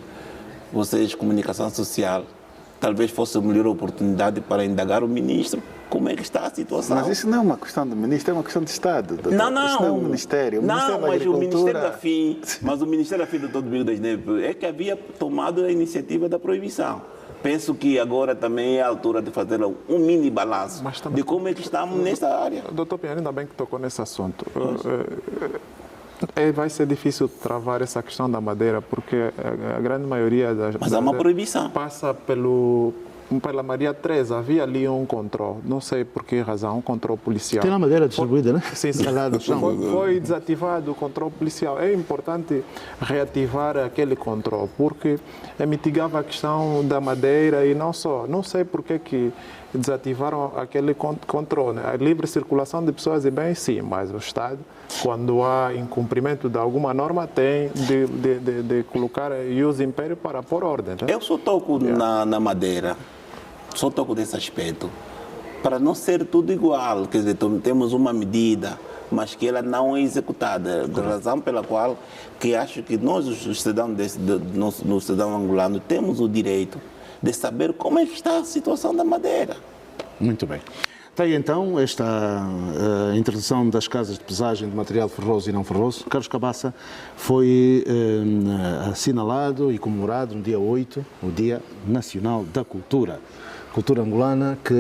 vocês, Comunicação Social, talvez fosse a melhor oportunidade para indagar o ministro como é que está a situação. Mas isso não é uma questão do ministro, é uma questão de Estado. Doutor. Não. Isso não é um ministério. Mas o Ministério da FIM, do Dr. Domingos das Neves, é que havia tomado a iniciativa da proibição. Penso que agora também é a altura de fazer um mini balanço de como é que estamos nesta área. Doutor Pinheiro, ainda bem que tocou nesse assunto. Vai ser difícil travar essa questão da madeira, porque a grande maioria das... Mas há uma proibição. Passa pela Maria Teresa, havia ali um controle, não sei por que razão, um controle policial. Tem a madeira distribuída, né? Sim. Lá no chão. Foi desativado o controle policial. É importante reativar aquele controle, porque mitigava a questão da madeira e não só. Não sei por que desativaram aquele controle. A livre circulação de pessoas e bens, sim, mas o Estado, quando há incumprimento de alguma norma, tem de colocar ius império para pôr ordem. Né? Eu só toco na madeira, só toco nesse aspecto, para não ser tudo igual. Quer dizer, temos uma medida, mas que ela não é executada, da razão pela qual que acho que nós, os cidadãos no cidadão angolano, temos o direito de saber como é que está a situação da Madeira. Muito bem. Tem então esta introdução das casas de pesagem de material ferroso e não ferroso. Carlos Cabaça foi assinalado e comemorado no dia 8, o Dia Nacional da Cultura. Cultura angolana que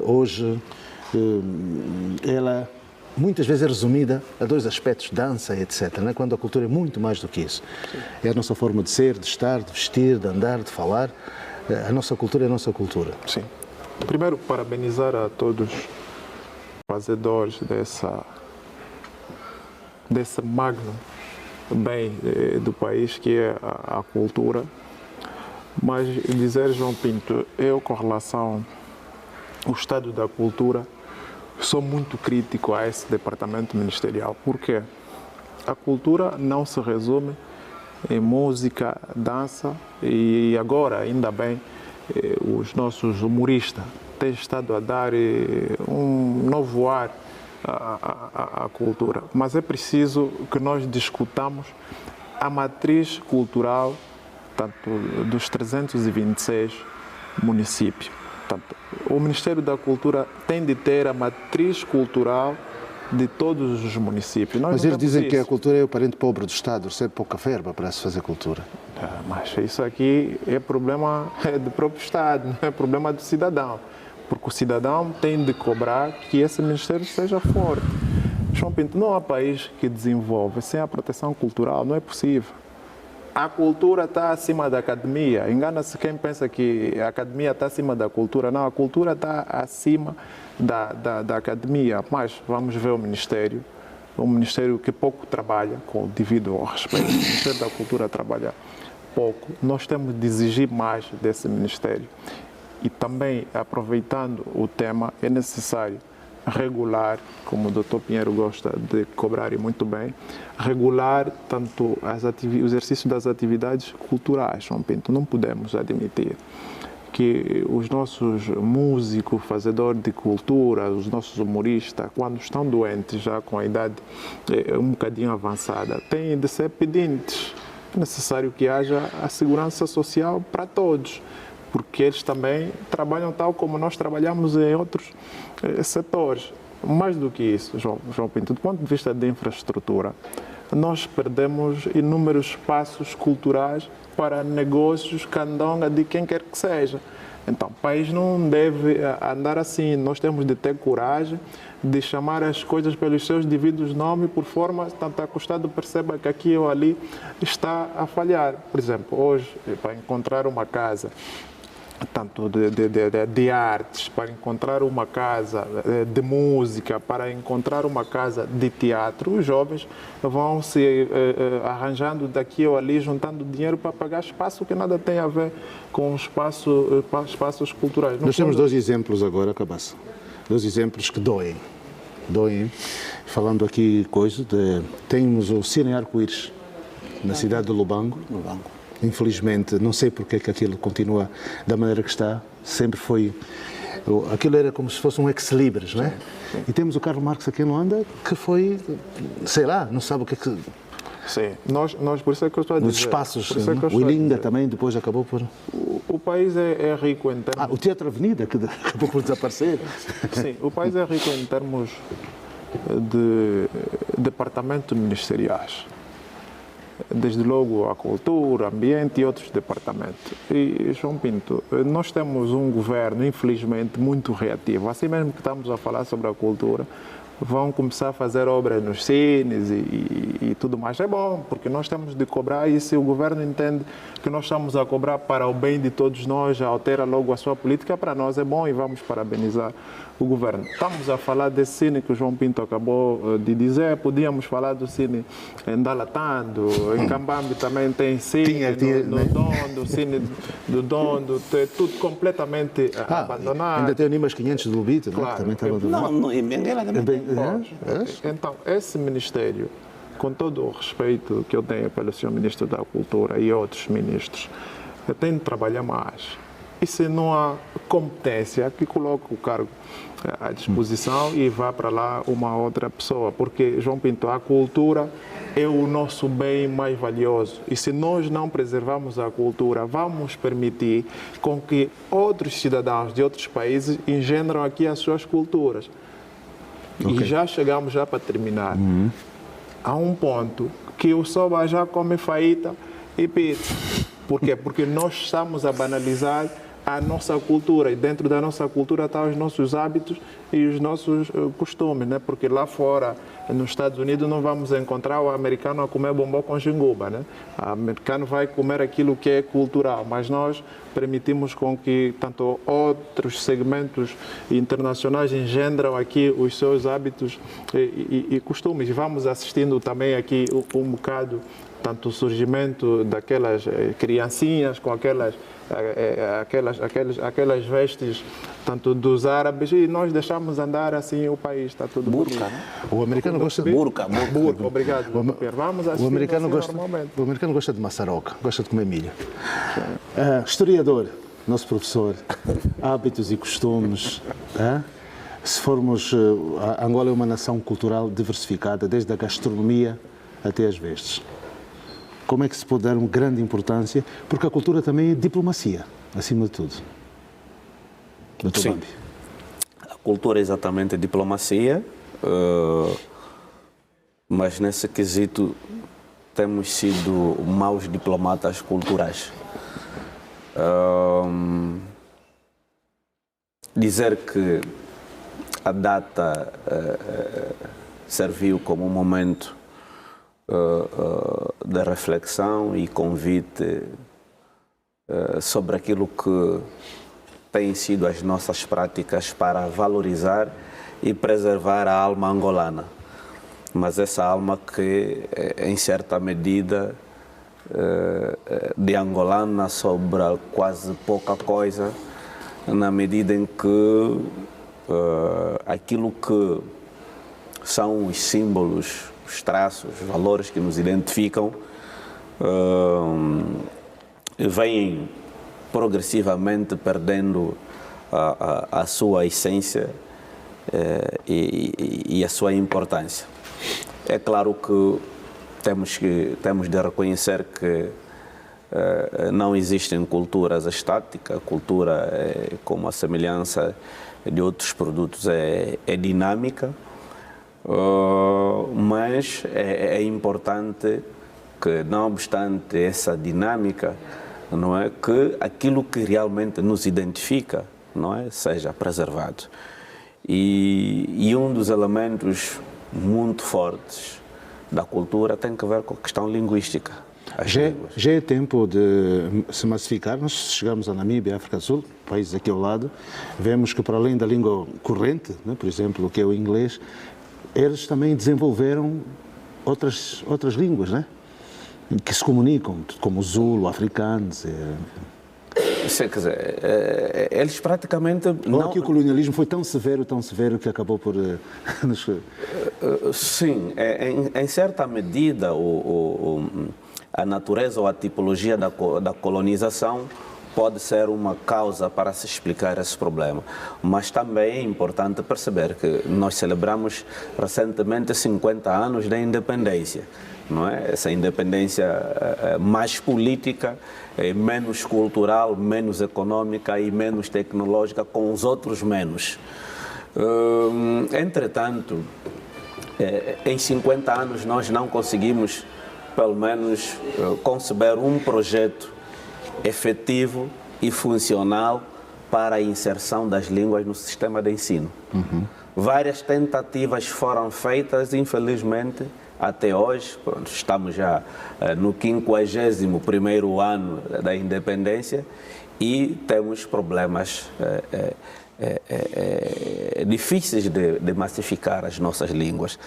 hoje ela muitas vezes é resumida a dois aspectos, dança, etc., né? Quando a cultura é muito mais do que isso. É a nossa forma de ser, de estar, de vestir, de andar, de falar. A nossa cultura é a nossa cultura. Sim. Primeiro, parabenizar a todos os fazedores desse magno bem do país que é a cultura. Mas dizer, João Pinto, eu com relação ao estado da cultura, sou muito crítico a esse departamento ministerial. Por quê? A cultura não se resume em música, dança e agora, ainda bem, os nossos humoristas têm estado a dar um novo ar à cultura. Mas é preciso que nós discutamos a matriz cultural, tanto dos 326 municípios. Portanto, o Ministério da Cultura tem de ter a matriz cultural de todos os municípios. Mas eles dizem que a cultura é o parente pobre do Estado, recebe pouca verba para se fazer cultura. Mas isso aqui é problema do próprio Estado, não é problema do cidadão. Porque o cidadão tem de cobrar que esse Ministério seja forte. João Pinto, não há país que desenvolve sem a proteção cultural, não é possível. A cultura está acima da academia. Engana-se quem pensa que a academia está acima da cultura. Não, a cultura está acima da academia. Mas vamos ver o Ministério, um Ministério que pouco trabalha, com o devido ao respeito. O Ministério da Cultura trabalha pouco. Nós temos de exigir mais desse Ministério. E também, aproveitando o tema, é necessário regular, como o Dr. Pinheiro gosta de cobrar e muito bem, regular tanto o exercício das atividades culturais, João Pinto. Não podemos admitir que os nossos músicos, fazedores de cultura, os nossos humoristas, quando estão doentes, já com a idade um bocadinho avançada, têm de ser pedintes. É necessário que haja a segurança social para todos, porque eles também trabalham tal como nós trabalhamos em outros setores. Mais do que isso, João Pinto, do ponto de vista de infraestrutura, nós perdemos inúmeros espaços culturais para negócios, candonga, de quem quer que seja. Então, o país não deve andar assim. Nós temos de ter coragem de chamar as coisas pelos seus devidos nomes, por forma tanto que o Estado perceba que aqui ou ali está a falhar. Por exemplo, hoje, para encontrar uma casa tanto de artes, para encontrar uma casa de música, para encontrar uma casa de teatro, os jovens vão se arranjando daqui ou ali, juntando dinheiro para pagar espaço que nada tem a ver com espaços culturais. Nós temos dois exemplos agora, Cabaça. Dois exemplos que doem. Doem. Falando aqui temos o Cine Arco-Íris, na cidade de Lubango. Infelizmente, não sei porque é que aquilo continua da maneira que está. Sempre foi... Aquilo era como se fosse um ex-libris, não é? Sim. E temos o Carlos Marques aqui em Luanda, que foi, sei lá, não sabe o que é que... Sim, nós por isso é que eu estou a dizer... Nos espaços, o Ilinga também depois acabou por... O país é rico em termos... o Teatro Avenida, que acabou por desaparecer. Sim, o país é rico em termos de departamentos ministeriais. Desde logo a cultura, ambiente e outros departamentos. E, João Pinto, nós temos um governo, infelizmente, muito reativo. Assim mesmo que estamos a falar sobre a cultura, vão começar a fazer obras nos cines e tudo mais. É bom, porque nós temos de cobrar e se o governo entende que nós estamos a cobrar para o bem de todos nós, já altera logo a sua política, para nós é bom e vamos parabenizar o governo. Estamos a falar desse cine que o João Pinto acabou de dizer, podíamos falar do cine em Dalatando, em Cambambi também tem cine, do cine do Dondo, tudo completamente abandonado. Ainda tem o Nimas 500 do Lubito, claro, que também está abandonado. Não, em Benguela também. Então, esse Ministério, com todo o respeito que eu tenho pelo Sr. Ministro da Cultura e outros ministros, tem de trabalhar mais. E se não há competência, que coloque o cargo à disposição e vá para lá uma outra pessoa. Porque, João Pinto, a cultura é o nosso bem mais valioso. E se nós não preservarmos a cultura, vamos permitir com que outros cidadãos de outros países engendram aqui as suas culturas. Ok. E já chegamos já para terminar. Há um ponto que o Soba já come faíta e pizza. Por quê? Porque nós estamos a banalizar a nossa cultura, e dentro da nossa cultura estão os nossos hábitos e os nossos costumes, né? Porque lá fora, nos Estados Unidos, não vamos encontrar o americano a comer bombom com jinguba, né? O americano vai comer aquilo que é cultural, mas nós permitimos com que tanto outros segmentos internacionais engendram aqui os seus hábitos e costumes. Vamos assistindo também aqui um bocado tanto o surgimento daquelas criancinhas com aquelas vestes, tanto dos árabes, e nós deixamos andar assim o país, está tudo bonito. Burca, né? O americano gosta de... Burca. Obrigado. Vamos assistir O americano gosta de maçaroca, gosta de comer milho. Historiador, nosso professor, hábitos e costumes. Se formos, a Angola é uma nação cultural diversificada, desde a gastronomia até as vestes. Como é que se pode dar uma grande importância? Porque a cultura também é diplomacia, acima de tudo. Dr. Sim. Bambi. A cultura é exatamente diplomacia, mas nesse quesito temos sido maus diplomatas culturais. Dizer que a data serviu como um momento de reflexão e convite sobre aquilo que têm sido as nossas práticas para valorizar e preservar a alma angolana. Mas essa alma que, em certa medida, de angolana sobra quase pouca coisa, na medida em que aquilo que são os símbolos, os traços, os valores que nos identificam, vêm progressivamente perdendo a sua essência e a sua importância. É claro que temos de reconhecer que não existem culturas estáticas. A cultura, como a semelhança de outros produtos, é dinâmica. Mas é importante que, não obstante essa dinâmica, não é, que aquilo que realmente nos identifica, não é, seja preservado. E um dos elementos muito fortes da cultura tem que ver com a questão linguística. Já é tempo de se massificar. Nós chegamos a Namíbia, África do Sul, países aqui ao lado, vemos que, para além da língua corrente, né, por exemplo, que é o inglês, eles também desenvolveram outras línguas, né? Que se comunicam, como o Zulu, o africano. Sim, quer dizer, eles praticamente... Aqui o colonialismo foi tão severo que acabou por... Sim, em certa medida, a natureza ou a tipologia da colonização pode ser uma causa para se explicar esse problema. Mas também é importante perceber que nós celebramos recentemente 50 anos da independência. Não é? Essa independência mais política, menos cultural, menos econômica e menos tecnológica, com os outros menos. Entretanto, em 50 anos nós não conseguimos, pelo menos, conceber um projeto efetivo e funcional para a inserção das línguas no sistema de ensino. Várias tentativas foram feitas, infelizmente, até hoje. Pronto, estamos já no 51º ano da independência e temos problemas difíceis de massificar as nossas línguas.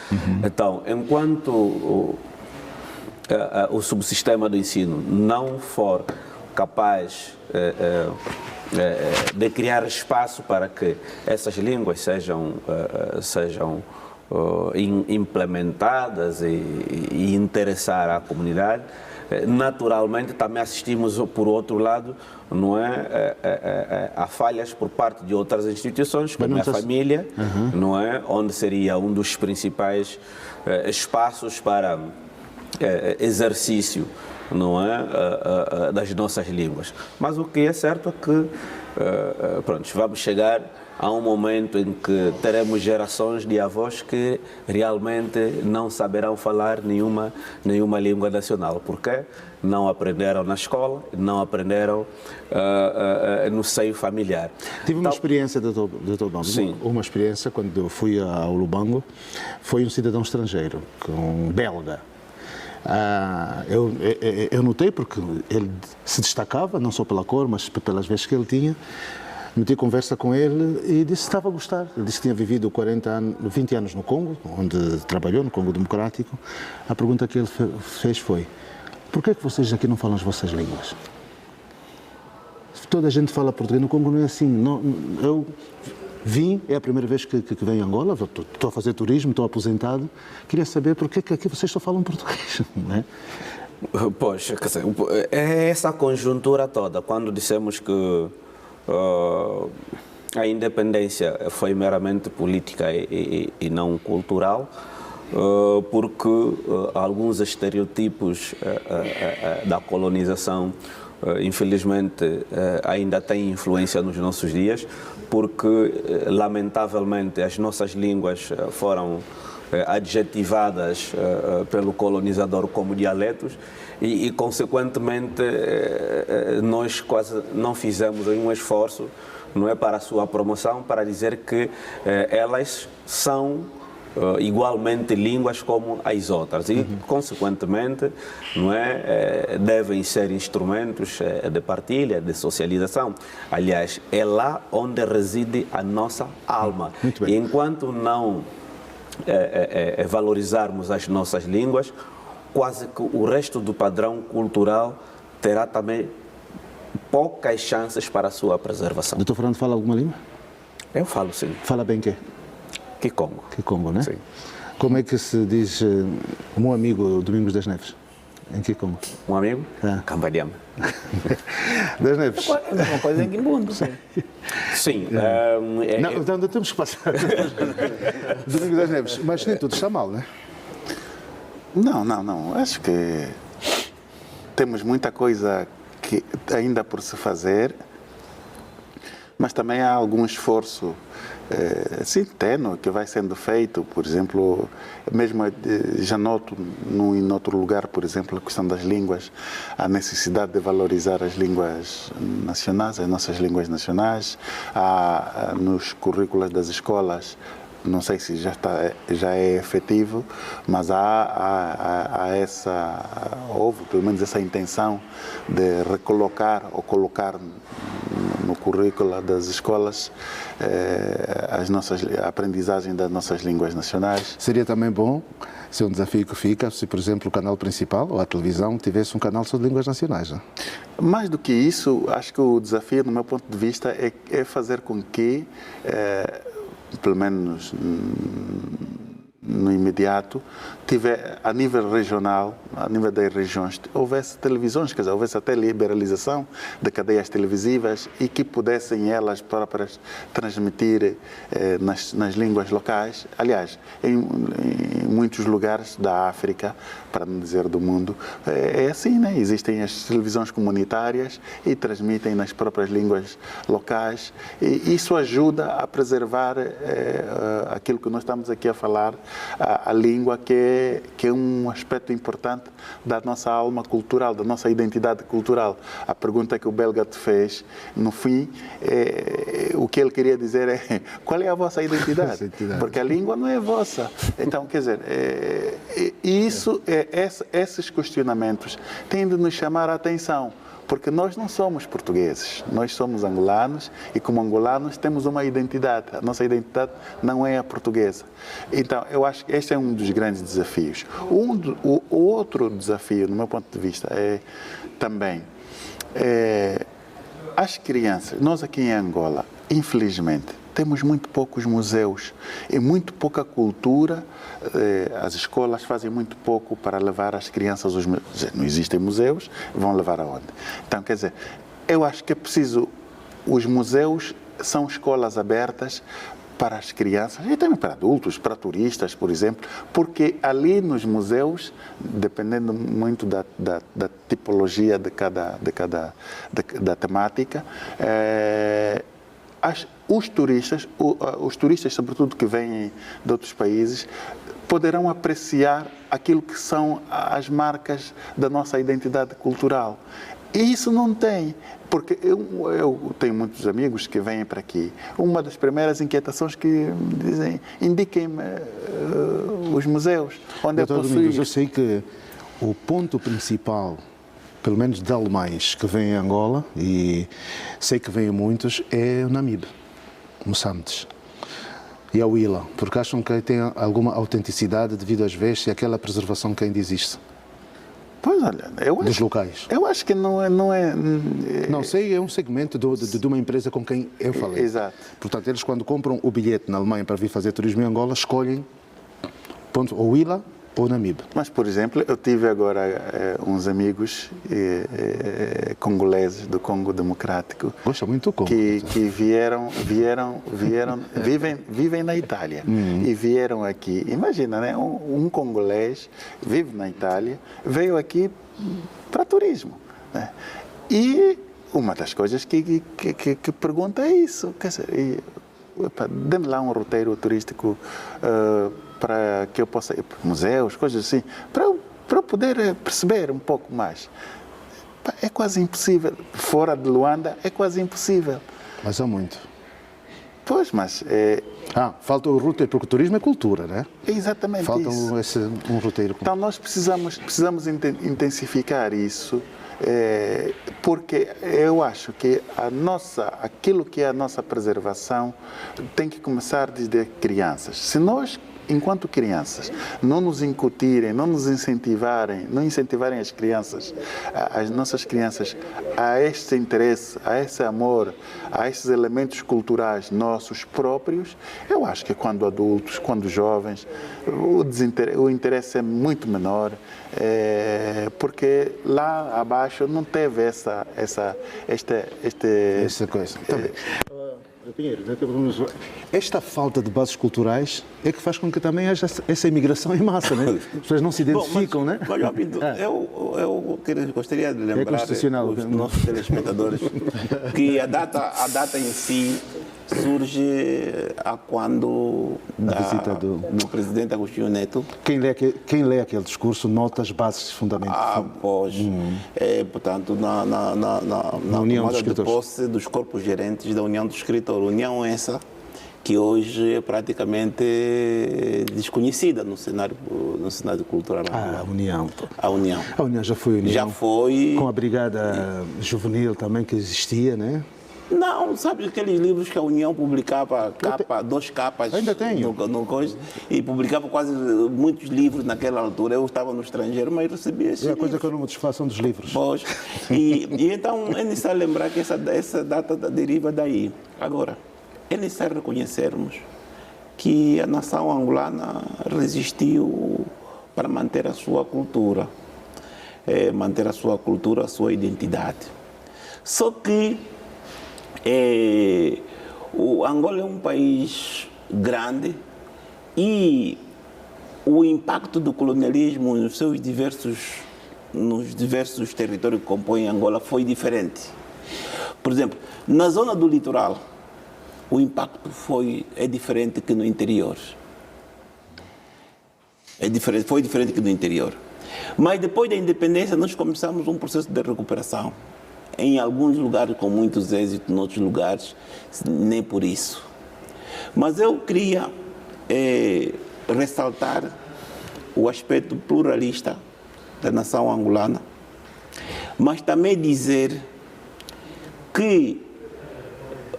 Então, enquanto o subsistema do ensino não for capaz de criar espaço para que essas línguas sejam implementadas e interessar à comunidade, naturalmente também assistimos, por outro lado, não é, a falhas por parte de outras instituições, como a família, não é, onde seria um dos principais espaços para exercício, não é, das nossas línguas. Mas o que é certo é que pronto, vamos chegar a um momento em que teremos gerações de avós que realmente não saberão falar nenhuma língua nacional, porque não aprenderam na escola, não aprenderam no seio familiar. Tive uma experiência, Dr. Bambo, uma experiência quando eu fui ao Lubango, foi um cidadão estrangeiro, um belga. Eu notei porque ele se destacava, não só pela cor, mas pelas vezes que ele tinha. Meti conversa com ele e disse que estava a gostar. Ele disse que tinha vivido 20 anos no Congo, onde trabalhou, no Congo Democrático. A pergunta que ele fez foi: por que é que vocês aqui não falam as vossas línguas? Toda a gente fala português, no Congo não é assim. Não, eu vim, é a primeira vez que venho a Angola, estou a fazer turismo, estou aposentado. Queria saber por que aqui vocês só falam português, não é? Pois, quer dizer, é essa conjuntura toda. Quando dissemos que a independência foi meramente política e não cultural, porque alguns estereotipos da colonização, infelizmente, ainda têm influência nos nossos dias, porque, lamentavelmente, as nossas línguas foram adjetivadas pelo colonizador como dialetos e consequentemente, nós quase não fizemos um esforço, não é, para a sua promoção, para dizer que elas são igualmente línguas como as outras e, consequentemente, não é, devem ser instrumentos de partilha, de socialização. Aliás, é lá onde reside a nossa alma. E enquanto não valorizarmos as nossas línguas, quase que o resto do padrão cultural terá também poucas chances para a sua preservação. Doutor Fernando, fala alguma língua? Eu falo, sim. Fala bem quê? Kikongo. Kikongo, né? Sim. Como é que se diz o meu amigo Domingos das Neves? Em Kikongo? Um amigo? Cambadiama. Das Neves. É a mesma coisa em Quimbundo. Sim. Não, então temos que passar. Domingos das Neves. Mas nem tudo está mal, não é? Não. Acho que temos muita coisa que ainda por se fazer, mas também há algum esforço tênue que vai sendo feito. Por exemplo, mesmo já noto em outro lugar, por exemplo, a questão das línguas, a necessidade de valorizar as línguas nacionais, as nossas línguas nacionais, nos currículos das escolas. Não sei se já é efetivo, mas houve pelo menos essa intenção de recolocar ou colocar no currículo das escolas a aprendizagem das nossas línguas nacionais. Seria também bom, se é um desafio que fica, se, por exemplo, o canal principal ou a televisão tivesse um canal sobre línguas nacionais. Não? Mais do que isso, acho que o desafio, do meu ponto de vista, é fazer com que pelo menos no imediato, a nível regional, a nível das regiões, houvesse televisões, quer dizer, houvesse até liberalização de cadeias televisivas e que pudessem elas próprias transmitir nas línguas locais. Aliás, em muitos lugares da África, para não dizer do mundo, é assim, né? Existem as televisões comunitárias e transmitem nas próprias línguas locais, e isso ajuda a preservar aquilo que nós estamos aqui a falar, a língua, que é um aspecto importante da nossa alma cultural, da nossa identidade cultural. A pergunta que o belga te fez, no fim, o que ele queria dizer é: qual é a vossa identidade? Porque a língua não é vossa. Então, quer dizer, esses questionamentos têm de nos chamar a atenção. Porque nós não somos portugueses, nós somos angolanos e, como angolanos, temos uma identidade. A nossa identidade não é a portuguesa. Então, eu acho que este é um dos grandes desafios. O outro desafio, no meu ponto de vista, é também as crianças. Nós aqui em Angola, infelizmente, temos muito poucos museus e muito pouca cultura. As escolas fazem muito pouco para levar as crianças aos museus. Não existem museus, vão levar aonde? Então, quer dizer, eu acho que é preciso... Os museus são escolas abertas para as crianças e também para adultos, para turistas, por exemplo, porque ali nos museus, dependendo muito da tipologia da temática, os turistas, sobretudo que vêm de outros países, poderão apreciar aquilo que são as marcas da nossa identidade cultural. E isso não tem, porque eu tenho muitos amigos que vêm para aqui. Uma das primeiras inquietações que dizem, indiquem-me os museus, onde Doutor eu posso Domingos, ir. eu sei que o ponto principal, pelo menos de alemães que vêm a Angola, e sei que vêm muitos, é o Namibe, Moçambique. E a Huila, porque acham que tem alguma autenticidade devido às vestes e aquela preservação que ainda existe. Pois, olha, Dos locais. Eu acho que não é... Não sei, é um segmento de uma empresa com quem eu falei. Exato. Portanto, eles quando compram o bilhete na Alemanha para vir fazer turismo em Angola, escolhem ou Huila ou Namibe. Mas, por exemplo, eu tive agora uns amigos congoleses do Congo Democrático. Gosta muito do Congo. Que vivem na Itália e vieram aqui. Imagina, né? Um congolês vive na Itália, veio aqui para turismo, né? E uma das coisas que pergunta é isso. Quer dizer, dê-me lá um roteiro turístico para que eu possa ir para museus, coisas assim, para eu poder perceber um pouco mais. É quase impossível. Fora de Luanda, é quase impossível. Mas há muito. Pois, mas... falta o roteiro, porque o turismo é cultura, né? É exatamente falta isso. Um roteiro. Então, nós precisamos intensificar isso, porque eu acho que aquilo que é a nossa preservação tem que começar desde crianças. Se nós, enquanto crianças, não nos incutirem, não nos incentivarem, não incentivarem as nossas crianças a este interesse, a esse amor, a esses elementos culturais nossos próprios, eu acho que quando adultos, quando jovens, o interesse é muito menor, porque lá abaixo não teve essa coisa. Também. Pinheiro, esta falta de bases culturais é que faz com que também haja essa imigração em massa, né? As pessoas não se identificam, né? Eu gostaria de lembrar os nossos telespectadores que a data em si surge a quando a visita do presidente Agostinho Neto. Quem lê aquele discurso nota as bases fundamentais. Portanto, na União tomada de posse dos corpos gerentes da União dos Escritores. União essa que hoje é praticamente desconhecida no cenário cultural. A União. A União. A União já foi União. Já foi. Com a Brigada Juvenil também que existia, né? Não, sabe aqueles livros que a União publicava, duas capas? Ainda tenho. E publicava quase muitos livros naquela altura. Eu estava no estrangeiro, mas recebia esses livros. É a coisa que eu não me desfaço dos livros. Pois. E então é necessário lembrar que essa data deriva daí. Agora, é necessário reconhecermos que a nação angolana resistiu para manter a sua cultura, a sua identidade. Só que o Angola é um país grande e o impacto do colonialismo nos diversos territórios que compõem Angola foi diferente. Por exemplo, na zona do litoral, o impacto é diferente que no interior. Foi diferente que no interior. Mas depois da independência, nós começamos um processo de recuperação. Em alguns lugares com muitos êxitos, em outros lugares nem por isso. Mas eu queria ressaltar o aspecto pluralista da nação angolana, mas também dizer que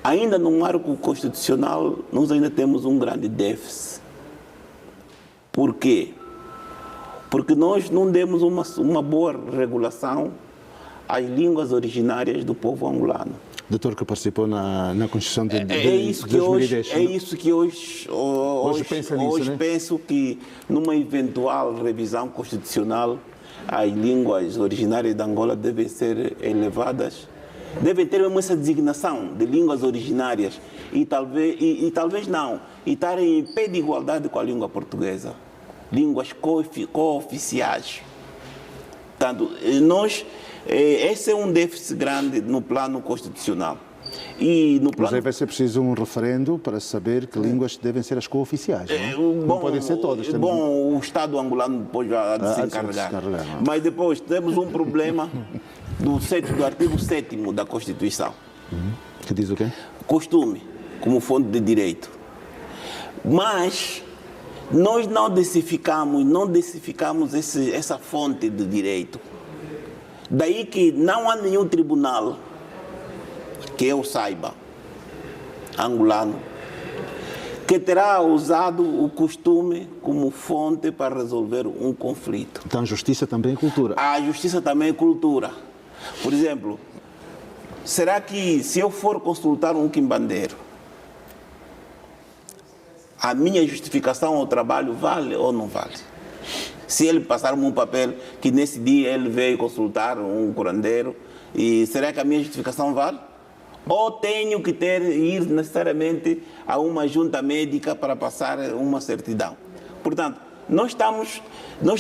ainda no marco constitucional nós ainda temos um grande déficit. Por quê? Porque nós não demos uma boa regulação às línguas originárias do povo angolano. doutor que participou na Constituição de 2010. É isso que hoje pensa nisso, né? penso que numa eventual revisão constitucional as línguas originárias de Angola devem ser elevadas, devem ter mesmo essa designação de línguas originárias e talvez não, e estarem em pé de igualdade com a língua portuguesa, línguas cooficiais. Portanto, esse é um déficit grande no plano constitucional. E no plano... Mas aí vai ser preciso um referendo para saber que línguas devem ser as cooficiais. Não podem ser todas. O Estado angolano depois vai se encarregar. Mas depois temos um problema do artigo 7º da Constituição. Que diz o quê? Costume, como fonte de direito. Mas nós não deciframos essa fonte de direito. Daí que não há nenhum tribunal que eu saiba, angolano, que terá usado o costume como fonte para resolver um conflito. Então, justiça também é cultura. A justiça também é cultura. Por exemplo, será que se eu for consultar um quimbandeiro, a minha justificação ao trabalho vale ou não vale? Se ele passar-me um papel que nesse dia ele veio consultar um curandeiro, e será que a minha justificação vale? Ou tenho que ir necessariamente a uma junta médica para passar uma certidão? Portanto, nós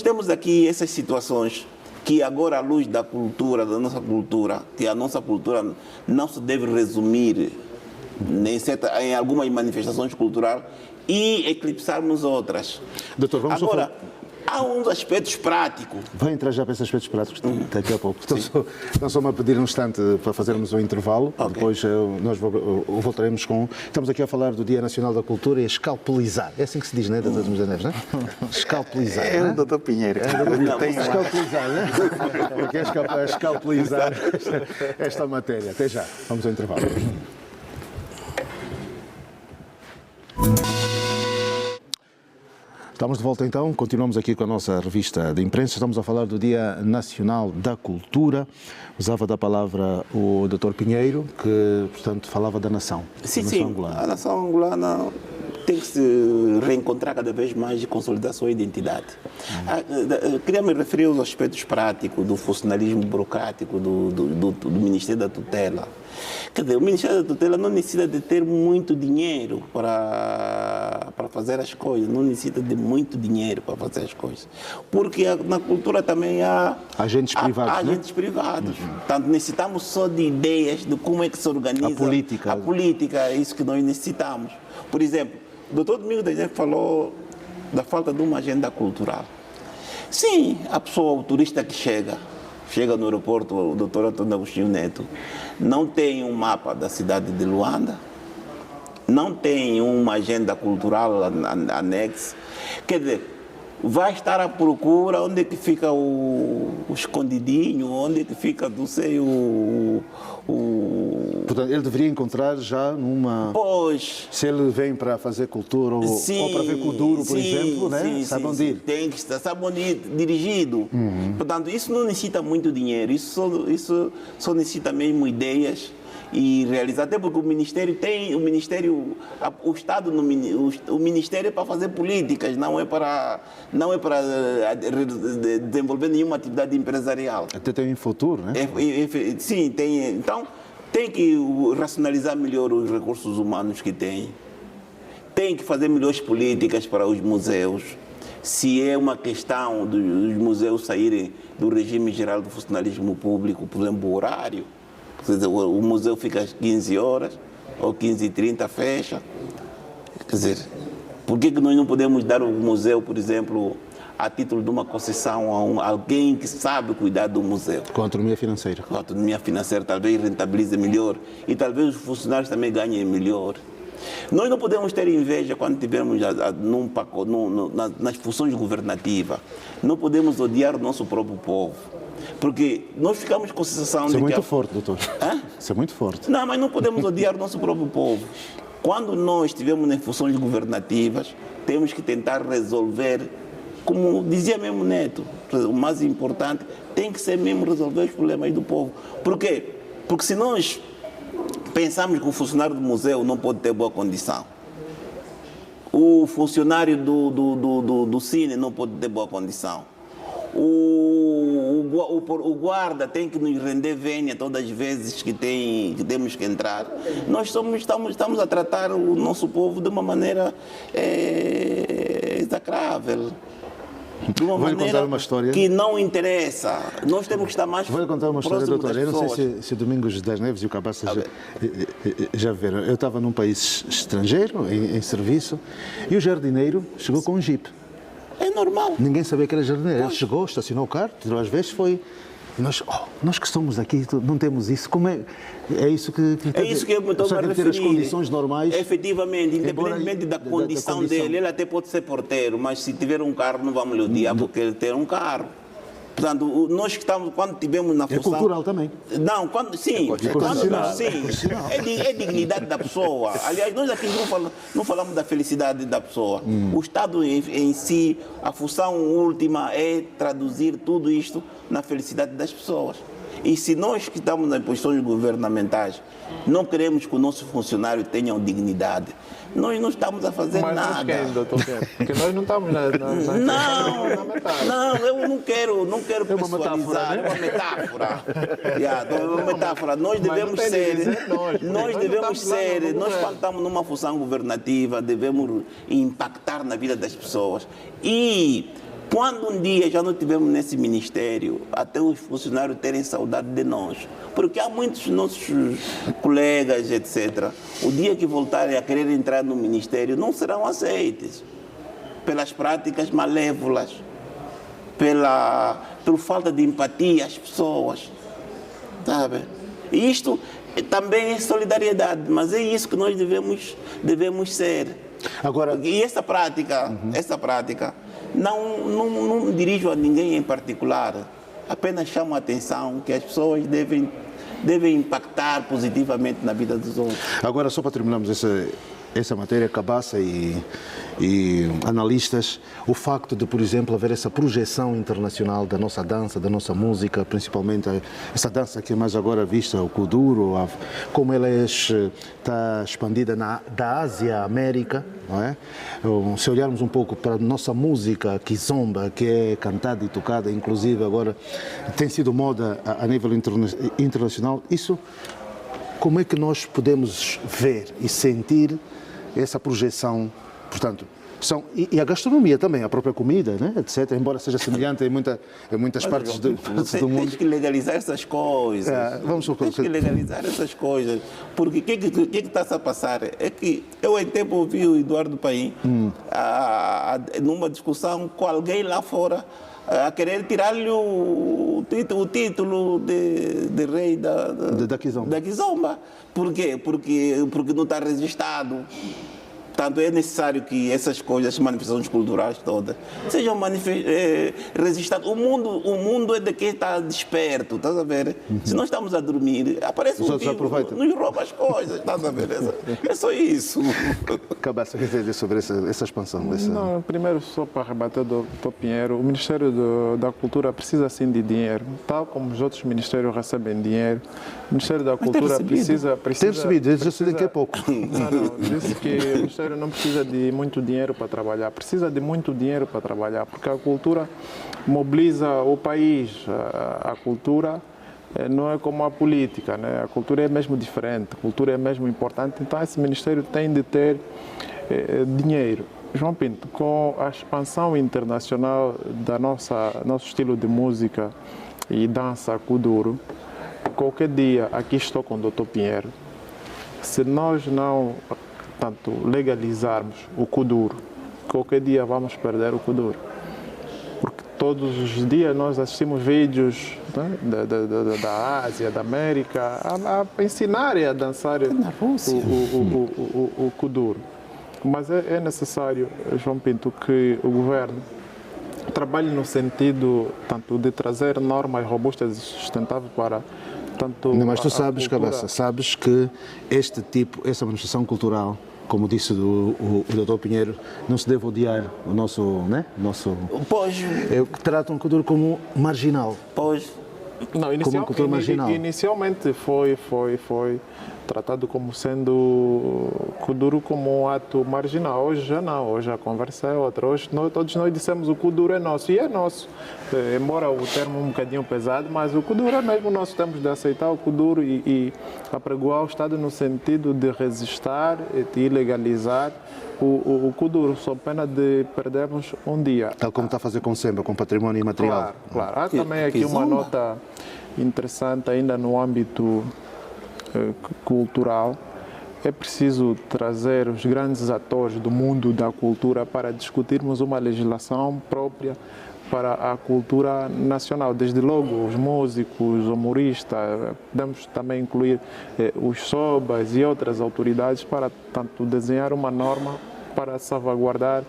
temos aqui essas situações que agora, à luz da cultura, da nossa cultura, que a nossa cultura não se deve resumir em algumas manifestações culturais e eclipsarmos outras. Doutor, vamos agora, há uns aspectos práticos. Vai entrar já para esses aspectos práticos daqui a pouco. Então só me pedir um instante para fazermos um intervalo. Okay. Depois nós voltaremos com... Estamos aqui a falar do Dia Nacional da Cultura e escalpelizar. É assim que se diz, não é, doutor José Neves, não é? Escalpelizar. É o doutor Pinheiro. Escalpelizar, não é? Porque é escalpelizar esta matéria. Até já. Vamos ao intervalo. Estamos de volta então, continuamos aqui com a nossa revista de imprensa, estamos a falar do Dia Nacional da Cultura. Usava da palavra o Dr. Pinheiro, que, portanto, falava da nação. Sim, a nação angolana tem que se reencontrar cada vez mais e consolidar a sua identidade. Queria me referir aos aspectos práticos do funcionalismo burocrático do Ministério da Tutela. Quer dizer, o Ministério da Tutela não necessita de ter muito dinheiro para fazer as coisas, não necessita de muito dinheiro para fazer as coisas. Porque na cultura também há agentes privados. Agentes privados. Portanto, necessitamos só de ideias de como é que se organiza a política. A política, é isso que nós necessitamos. Por exemplo, o doutor Domingos da Gente falou da falta de uma agenda cultural. Sim, a pessoa, o turista que chega no aeroporto, o doutor Antônio Agostinho Neto, não tem um mapa da cidade de Luanda, não tem uma agenda cultural anexa. Quer dizer, vai estar à procura onde é que fica o escondidinho, onde é que fica, não sei, Portanto, ele deveria encontrar já numa... Pois... Se ele vem para fazer cultura ou para ver Kuduro, por exemplo, né? Sabe onde ir? Tem que estar, sabe onde ir, dirigido. Portanto, isso não necessita muito dinheiro, isso só necessita mesmo ideias e realizar, até porque o Ministério, o Estado, o Ministério é para fazer políticas, não é para desenvolver nenhuma atividade empresarial. Até tem um futuro, né? Sim, tem. Então, tem que racionalizar melhor os recursos humanos que tem que fazer melhores políticas para os museus. Se é uma questão dos museus saírem do regime geral do funcionalismo público, por exemplo, o horário, o museu fica às 15 horas ou 15h30 fecha. Quer dizer, por que nós não podemos dar o museu, por exemplo, a título de uma concessão a alguém que sabe cuidar do museu? Com autonomia financeira. Com autonomia financeira, talvez rentabilize melhor e talvez os funcionários também ganhem melhor. Nós não podemos ter inveja quando estivermos nas funções governativas. Não podemos odiar o nosso próprio povo. Porque nós ficamos com a sensação de que... Isso é muito forte, doutor. Isso é muito forte. Não, mas não podemos odiar o nosso próprio povo. Quando nós estivermos nas funções governativas, temos que tentar resolver, como dizia mesmo Neto, o mais importante tem que ser mesmo resolver os problemas do povo. Por quê? Porque se nós pensamos que o funcionário do museu não pode ter boa condição. O funcionário do cine não pode ter boa condição. O guarda tem que nos render vênia todas as vezes que temos que entrar. Nós estamos a tratar o nosso povo de uma maneira execrável. De uma maneira uma história. Que não interessa. Nós temos que estar mais Vou contar uma história, próximos doutor. das Eu não sei pessoas. se Domingos das Neves e o Cabaça já viram. Eu estava num país estrangeiro, em serviço, e o jardineiro chegou com um jipe. É normal. Ninguém sabia que era jardineiro. Ele chegou, estacionou o carro, tirou as vezes, foi... E nós que estamos aqui, não temos isso. Como é? É isso que É isso que eu me estou a referir. ter as condições normais. Efetivamente, independentemente da condição condição dele, ele até pode ser porteiro, mas se tiver um carro, não vamos lhe odiar porque ele tem um carro. Portanto, nós que estamos, quando tivemos na função... É cultural também. Não, sim, é dignidade da pessoa. Aliás, nós aqui não falamos da felicidade da pessoa. O Estado em si, a função última é traduzir tudo isto na felicidade das pessoas. E se nós que estamos nas posições governamentais não queremos que o nosso funcionário tenha dignidade, nós não estamos a fazer Mas nada. nós queremos, doutor Pedro, porque nós não estamos na Não, eu não quero metáfora, pessoalizar, né? é uma metáfora. É uma metáfora. Nós devemos ser, nós quando estamos numa função governativa, devemos impactar na vida das pessoas. E quando um dia já não estivermos nesse ministério, até os funcionários terem saudade de nós. Porque há muitos nossos colegas, etc., o dia que voltarem a querer entrar no ministério, não serão aceitos pelas práticas malévolas, pela falta de empatia às pessoas. Sabe? E isto também é solidariedade, mas é isso que nós devemos ser. Agora, E essa prática, não dirijo a ninguém em particular, apenas chamo a atenção que as pessoas devem impactar positivamente na vida dos outros. agora só para terminarmos essa matéria, Cabaça e analistas, o facto de, por exemplo, haver essa projeção internacional da nossa dança, da nossa música, principalmente essa dança que é mais agora vista, o Kuduro, como ela está expandida da Ásia à América, não é? Se olharmos um pouco para a nossa música kizomba, que é cantada e tocada, inclusive agora tem sido moda a nível internacional, isso, como é que nós podemos ver e sentir essa projeção, portanto, e a gastronomia também, a própria comida, né, etc., embora seja semelhante em muitas partes do mundo. Tens que legalizar essas coisas. Tens que legalizar essas coisas. Porque o que está-se a passar? É que eu em tempo ouvi o Eduardo Paim numa discussão com alguém lá fora a querer tirar-lhe o título de rei da Kizomba. Por quê? Porque não está registrado. Portanto, é necessário que essas coisas, as manifestações culturais todas, sejam registradas. O mundo é de quem está desperto, estás a ver? Se nós estamos a dormir, aparece um vivo, nos rouba as coisas, estás a ver? É só isso. Cabaça, quer dizer sobre essa expansão? Não, primeiro, só para rebater do Dr. Pinheiro, o Ministério da Cultura precisa sim de dinheiro, tal como os outros ministérios recebem dinheiro. O Ministério da Cultura precisa... Tem recebido, já sei daqui a pouco. Não, disse que o Ministério não precisa de muito dinheiro para trabalhar, precisa de muito dinheiro para trabalhar, porque a cultura mobiliza o país. A cultura não é como a política, né? A cultura é mesmo diferente, a cultura é mesmo importante, então esse Ministério tem de ter dinheiro. João Pinto, com a expansão internacional da nosso estilo de música e dança Kuduro, qualquer dia, aqui estou com o Dr. Pinheiro, se nós não legalizarmos o Kuduro, qualquer dia vamos perder o Kuduro. Porque todos os dias nós assistimos vídeos, né, da Ásia, da América, a ensinarem a dançar o Kuduro. Mas é necessário, João Pinto, que o governo trabalhe no sentido tanto de trazer normas robustas e sustentáveis para tanto. Não, mas tu sabes, Cabeça, sabes que essa manifestação cultural, como disse o Dr. Pinheiro, não se deve odiar o nosso, né? Pois. Tratam o Kuduro como marginal. Pois. Não, como uma cultura marginal. Inicialmente foi tratado como sendo o Kuduro como um ato marginal. Hoje já não, hoje a conversa é outra. Hoje todos nós dissemos o Kuduro é nosso, e é nosso. Embora o termo um bocadinho pesado, mas o Kuduro é mesmo nosso. Temos de aceitar o Kuduro e apregoar o Estado no sentido de resistir e ilegalizar o Kuduro, sob pena de perdermos um dia. Tal como está a fazer com o Semba, com património imaterial. Claro. Há também aqui uma nota interessante ainda no âmbito cultural. É preciso trazer os grandes atores do mundo da cultura para discutirmos uma legislação própria para a cultura nacional. Desde logo os músicos, humoristas, podemos também incluir os sobas e outras autoridades para, tanto, desenhar uma norma para salvaguardar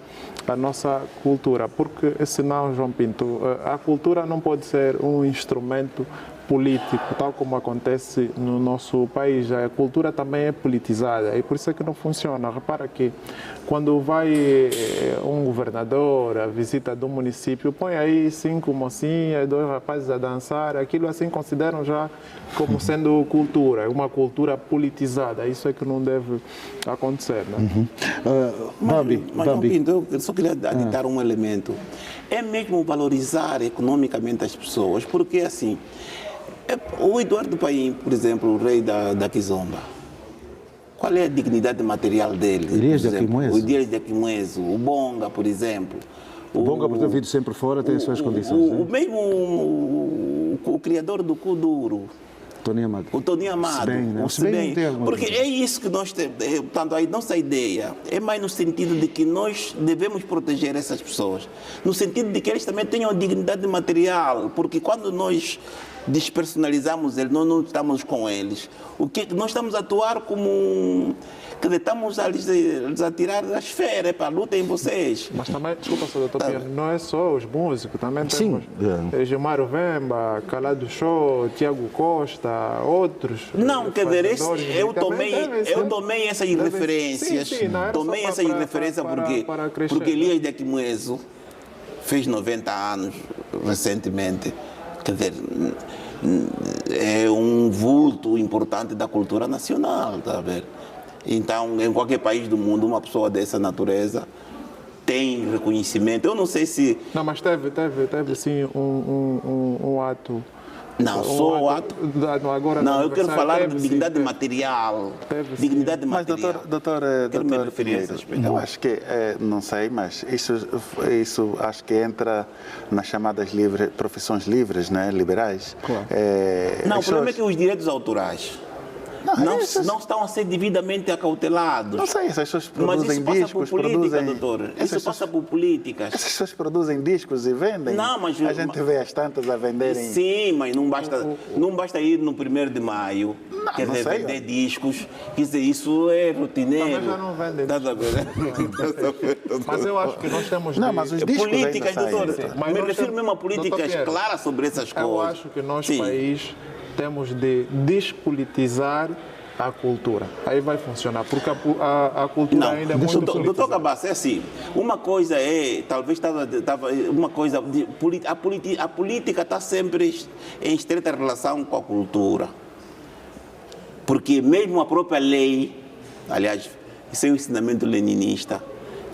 a nossa cultura. Porque senão, João Pinto, a cultura não pode ser um instrumento político, tal como acontece no nosso país. A cultura também é politizada e por isso é que não funciona. Repara que quando vai um governador à visita do município, põe aí 5 mocinhas, 2 rapazes a dançar, aquilo assim consideram já como sendo cultura, uma cultura politizada. Isso é que não deve acontecer, né? Bambi, João Pinto, eu só queria aditar um elemento. É mesmo valorizar economicamente as pessoas, porque assim, o Eduardo Paim, por exemplo, o rei da Kizomba, qual é a dignidade material dele? Elias de Aquimoeso. O Elias de Aquimoeso, o Bonga, por exemplo. O Bonga, por ter vindo sempre fora, tem as suas condições. O mesmo o criador do Kuduro, Tony Amado. o Tony Amado, o Sebem, porque é isso que nós temos, portanto, a nossa ideia é mais no sentido de que nós devemos proteger essas pessoas, no sentido de que eles também tenham dignidade material, porque quando nós despersonalizamos eles, nós não estamos com eles. O que nós estamos a atuar como que estamos a lhes atirar das férias para a luta em vocês. Mas também, desculpa, Sr. Dr. Piano, não é só os músicos, também temos Gilmário Vemba, Calado Show, Tiago Costa, outros. Não, quer dizer, eu tomei essas referências. Tomei essas referências porque Elias de Aquimoeso fez 90 anos recentemente. Quer dizer, é um vulto importante da cultura nacional, está a ver? Então, em qualquer país do mundo, uma pessoa dessa natureza tem reconhecimento. Eu não sei se... Não, mas teve sim um ato... Não, só o ato... Agora não, eu quero falar de dignidade material. Dignidade material. Mas, doutor Pinheiros, eu acho que, não sei, mas isso acho que entra nas chamadas profissões livres, né, liberais. Claro. Não, o problema é que os direitos autorais não estão a ser devidamente acautelados. Não sei, essas pessoas produzem discos, doutor. Isso passa por políticas. Essas pessoas produzem discos e vendem. Não, mas a gente vê as tantas a venderem. Sim, mas não basta ir no 1º de maio, quer dizer, vender discos. Quer dizer, isso é rotineiro. Mas já não vendem. Mas eu acho que nós temos não, mas os discos políticas, doutor. Mas me refiro mesmo a políticas claras sobre essas coisas. Eu acho que nós, país, temos de despolitizar a cultura. Aí vai funcionar, porque a cultura ainda é muito politizada. Doutor Cabasso, é assim, uma coisa é, talvez uma coisa, a política está sempre em estreita relação com a cultura. Porque mesmo a própria lei, aliás, isso é um ensinamento leninista,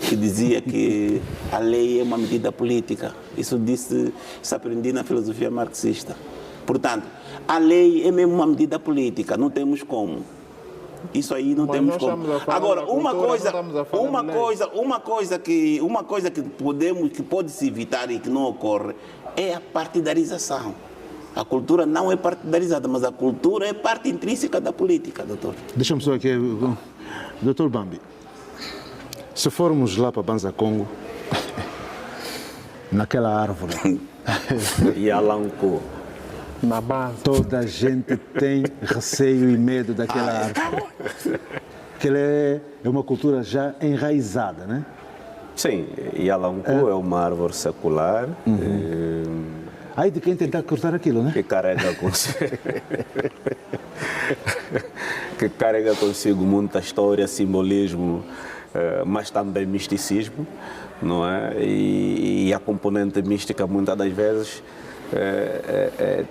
que dizia que a lei é uma medida política. Isso aprendi na filosofia marxista. Portanto, a lei é mesmo uma medida política, não temos como. Isso aí não temos como. Agora, uma coisa que pode se evitar e que não ocorre é a partidarização. A cultura não é partidarizada, mas a cultura é parte intrínseca da política, doutor. Deixa-me só aqui, doutor Bambi. Se formos lá para Banza Congo, naquela árvore, Yalanco, na base, toda a gente tem receio e medo daquela árvore. Que ela é uma cultura já enraizada, né? Sim, Yalanco é uma árvore secular. Aí de quem tentar cortar aquilo, né? Que carrega consigo muita história, simbolismo, mas também misticismo, não é? E a componente mística muitas das vezes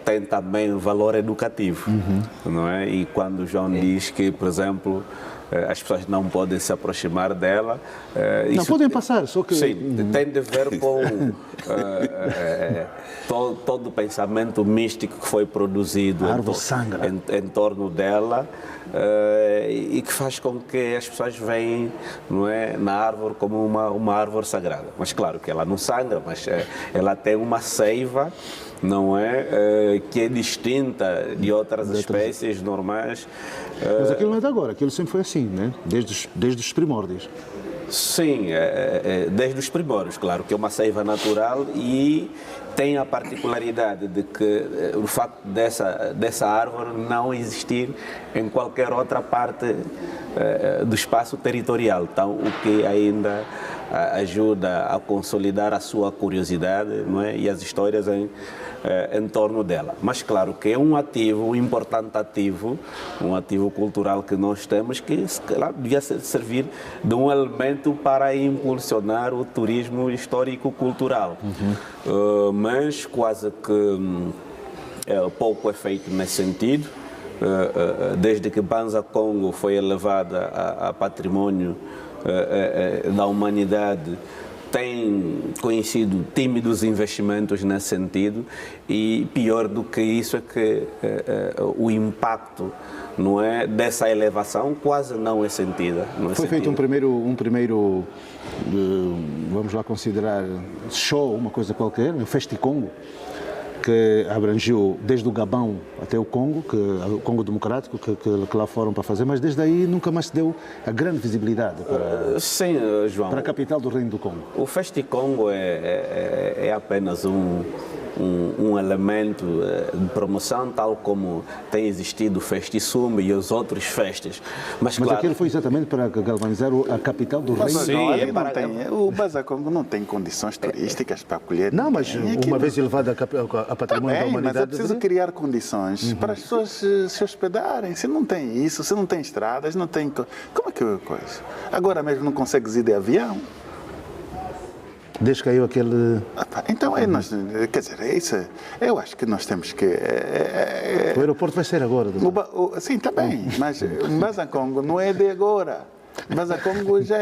tem também valor educativo, não é? E quando o João diz que, por exemplo, as pessoas não podem se aproximar dela. Não podem passar, só que... Sim, tem de ver com todo o pensamento místico que foi produzido em torno dela e que faz com que as pessoas veem, não é, na árvore como uma árvore sagrada. Mas claro que ela não sangra, mas ela tem uma seiva, não é, que é distinta de outras espécies normais. Mas aquilo não é de agora, aquilo sempre foi assim, né? Desde os primórdios. Sim, desde os primórdios, claro, que é uma seiva natural e tem a particularidade de que o facto dessa árvore não existir em qualquer outra parte do espaço territorial, então o que ainda ajuda a consolidar a sua curiosidade, não é? E as histórias em torno dela. Mas claro que é um ativo, um importante ativo, um ativo cultural que nós temos que devia servir de um elemento para impulsionar o turismo histórico-cultural. Mas quase que pouco é feito nesse sentido. Desde que Banza Congo foi elevada a património da humanidade, tem conhecido tímidos investimentos nesse sentido e pior do que isso é que o impacto, não é, dessa elevação quase não é sentida. Foi feito um primeiro vamos lá considerar show, uma coisa qualquer, um Festicongo, que abrangeu desde o Gabão até o Congo, o Congo Democrático, que lá foram para fazer, mas desde aí nunca mais se deu a grande visibilidade Sim, João, para a capital do Reino do Congo. O Festicongo é apenas um elemento de promoção, tal como tem existido o Festissume e os outros festas. Mas claro, aquilo foi exatamente para galvanizar a capital do Reino. Sim, o Banza Congo não tem condições turísticas para acolher. Não, mas uma vez elevado a património da humanidade... Mas é preciso criar condições para as pessoas se hospedarem. Se não tem isso, se não tem estradas, não tem... Como é que é coisa? Agora mesmo não consegues ir de avião. Desde que caiu aquele... Então, quer dizer, isso, eu acho que nós temos que... O aeroporto vai ser agora. Sim, está bem, mas Banza Congo não é de agora. Banza Congo já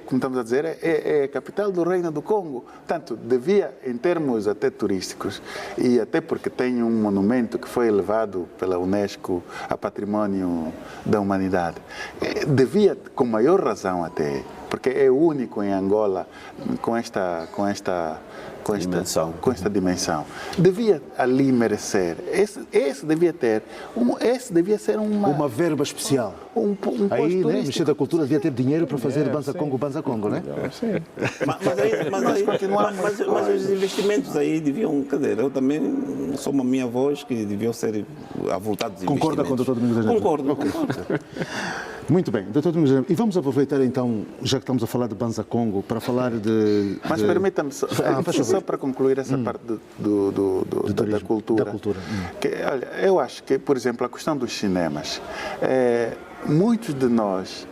como estamos a dizer, é a capital do Reino do Congo. Portanto, devia, em termos até turísticos, e até porque tem um monumento que foi elevado pela Unesco a Património da Humanidade, devia, com maior razão até, porque é o único em Angola com esta dimensão. Devia ali merecer. Esse devia ser uma verba especial. Aí, né, o Ministério da Cultura devia ter dinheiro para fazer Banza Congo, né? Mas os investimentos aí deviam, quer dizer, eu também sou uma minha voz que deviam ser avultados investimentos. Concorda com o Dr. Domingos Angel? Concordo. Muito bem, Dr. Domingos Angel. E vamos aproveitar então, já que estamos a falar de Banza Congo, para falar de... Mas permita-me, só para concluir essa parte da cultura. Que, olha, eu acho que, por exemplo, a questão dos cinemas, muitos de nós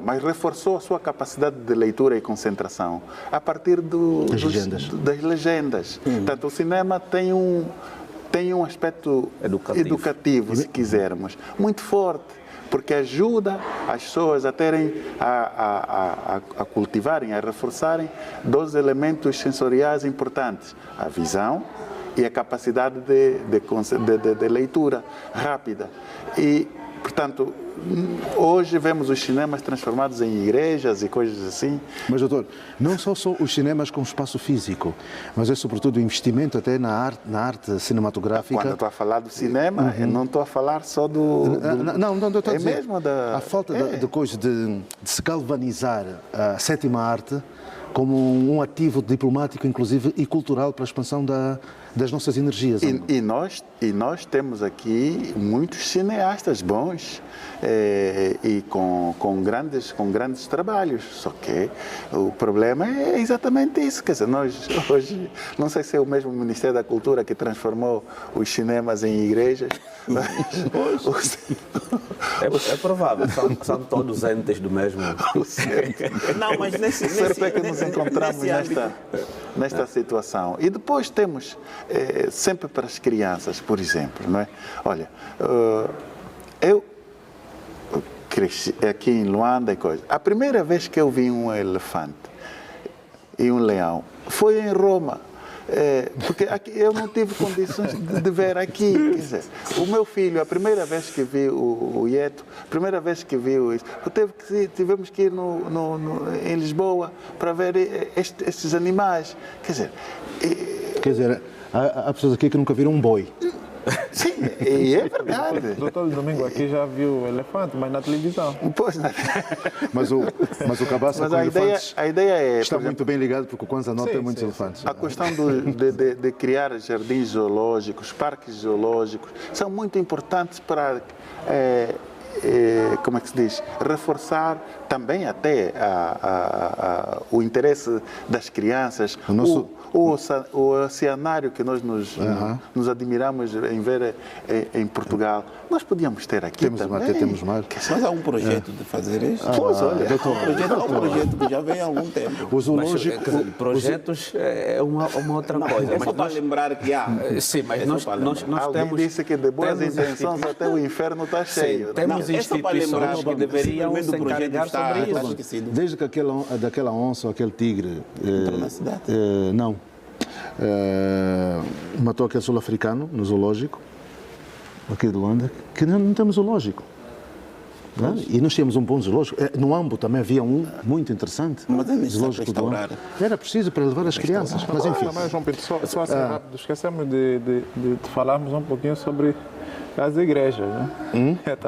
mas reforçou a sua capacidade de leitura e concentração a partir das legendas. Portanto, o cinema tem um aspecto educativo, se quisermos, muito forte, porque ajuda as pessoas a terem, a cultivarem, a reforçarem dois elementos sensoriais importantes: a visão e a capacidade de leitura rápida. E, portanto, hoje vemos os cinemas transformados em igrejas e coisas assim. Mas, doutor, não só os cinemas como espaço físico, mas é sobretudo o investimento até na arte cinematográfica. Quando eu estou a falar do cinema, eu não estou a falar só do... Não, estou a dizer, mesmo da... a falta de se galvanizar a sétima arte como um ativo diplomático, inclusive, e cultural para a expansão das nossas energias. E nós temos aqui muitos cineastas bons e com grandes trabalhos. Só que o problema é exatamente isso. Quer dizer, nós hoje, não sei se é o mesmo Ministério da Cultura que transformou os cinemas em igrejas. É provável, são todos entes do mesmo. Não, mas nesse Certo é que nos encontramos nesta situação. E depois temos, sempre para as crianças, por exemplo, não é? Olha, eu cresci aqui em Luanda e coisa. A primeira vez que eu vi um elefante e um leão foi em Roma. Porque aqui eu não tive condições de ver aqui. Quer dizer, o meu filho, a primeira vez que vi o Ieto, a primeira vez que viu isso, tivemos que ir em Lisboa para ver estes animais. Quer dizer, há pessoas aqui que nunca viram um boi. Sim, e é verdade. Doutor Domingo aqui já viu elefante, mas na televisão. Pois, né? Mas o Cabaça com elefantes a ideia é... está muito bem ligado, porque o Kwanza Norte tem muitos elefantes. A questão de criar jardins zoológicos, parques zoológicos, são muito importantes para, como é que se diz, reforçar também até o interesse das crianças. O oceanário que nós nos admiramos em ver em Portugal, nós podíamos ter aqui também. Temos mais. Mas há um projeto de fazer isso? Pois, olha. Há um projeto que já vem há algum tempo. O zoológico... Mas, quer dizer, projetos é uma outra coisa. É só para lembrar que há. Sim, mas nós Alguém temos... disse que de boas intenções até o inferno está cheio. Sim, temos Não, é só para lembrar instituições que deveriam se encarregar sobre isso. esquecido. Desde que daquela onça ou aquele tigre... Entrou na cidade? Não. Matou aquele sul-africano no zoológico, aqui de Luanda, que não temos zoológico. Não? E nós tínhamos um bom zoológico. No Ambo também havia um muito interessante. Mas é necessário zoológico do Ambo. restaurar. Era preciso para levar as crianças. Mas enfim. Também, João Pedro, só assim rápido, esquecemos de falarmos um pouquinho sobre as igrejas, né?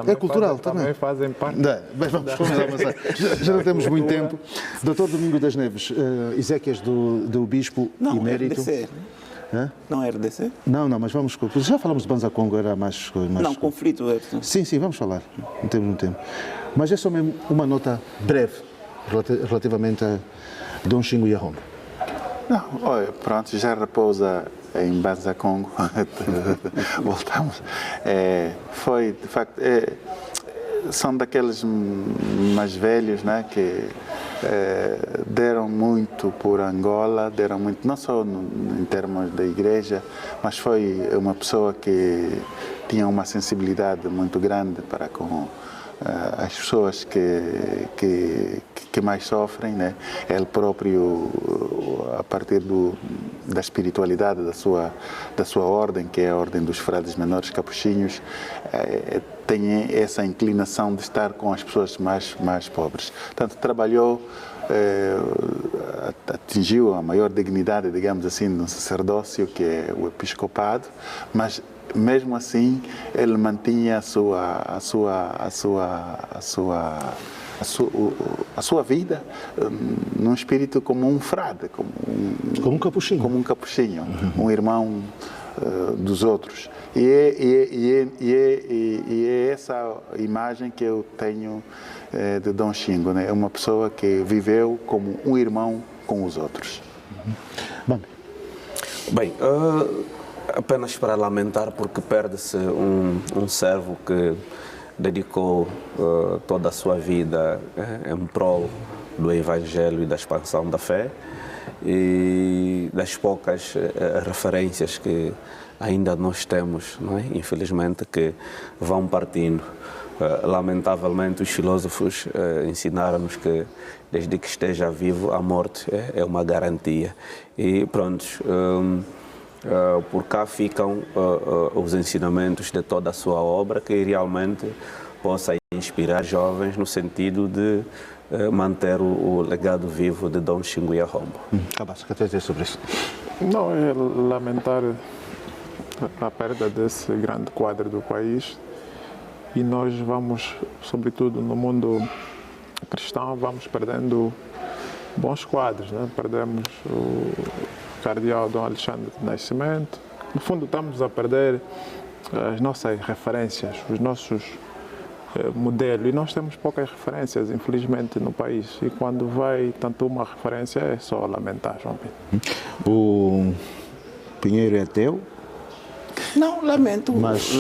É cultural também fazem parte. Mas vamos avançar. Já não temos muito tempo. Doutor Domingo das Neves, Ezequias do Bispo Não, Emérito. RDC. Não é RDC? Não, mas vamos. Já falamos de Banza Congo, era mais. Não, conflito. Sim, vamos falar. Não temos muito tempo. Mas é só mesmo uma nota breve relativamente a Dom Xingu Yahombo. Não, olha, pronto, já repousa em Banza Congo. Voltamos. Foi, de facto, são daqueles mais velhos, né, que deram muito por Angola, deram muito, não só em termos da igreja, mas foi uma pessoa que tinha uma sensibilidade muito grande para com as pessoas que mais sofrem, né? Ele próprio, a partir da espiritualidade da sua ordem, que é a Ordem dos Frades Menores Capuchinhos, tem essa inclinação de estar com as pessoas mais pobres. Portanto, trabalhou, atingiu a maior dignidade, digamos assim, no sacerdócio, que é o episcopado, mas mesmo assim ele mantinha a sua vida num espírito como um frade, como um capuchinho, um irmão dos outros. E é essa imagem que eu tenho de Dom Xingu, né? É uma pessoa que viveu como um irmão com os outros. Bem, apenas para lamentar, porque perde-se um servo que dedicou toda a sua vida em prol do Evangelho e da expansão da fé, e das poucas referências que ainda nós temos, não é? Infelizmente, que vão partindo. Lamentavelmente, os filósofos ensinaram-nos que desde que esteja vivo, a morte é uma garantia. E pronto, por cá ficam os ensinamentos de toda a sua obra, que realmente possa inspirar jovens no sentido de manter o legado vivo de Dom Xingu Yahombo. Cabaça, o que dizer sobre isso? Não, é lamentar a perda desse grande quadro do país, e nós vamos, sobretudo no mundo cristão, vamos perdendo bons quadros, né? Perdemos o cardeal Dom Alexandre de Nascimento, No fundo, estamos a perder as nossas referências, os nossos modelos. E nós temos poucas referências, infelizmente, no país. E quando vai tanto uma referência, é só lamentar, João Pinto. O Pinheiro é ateu? Não, lamento, Mas-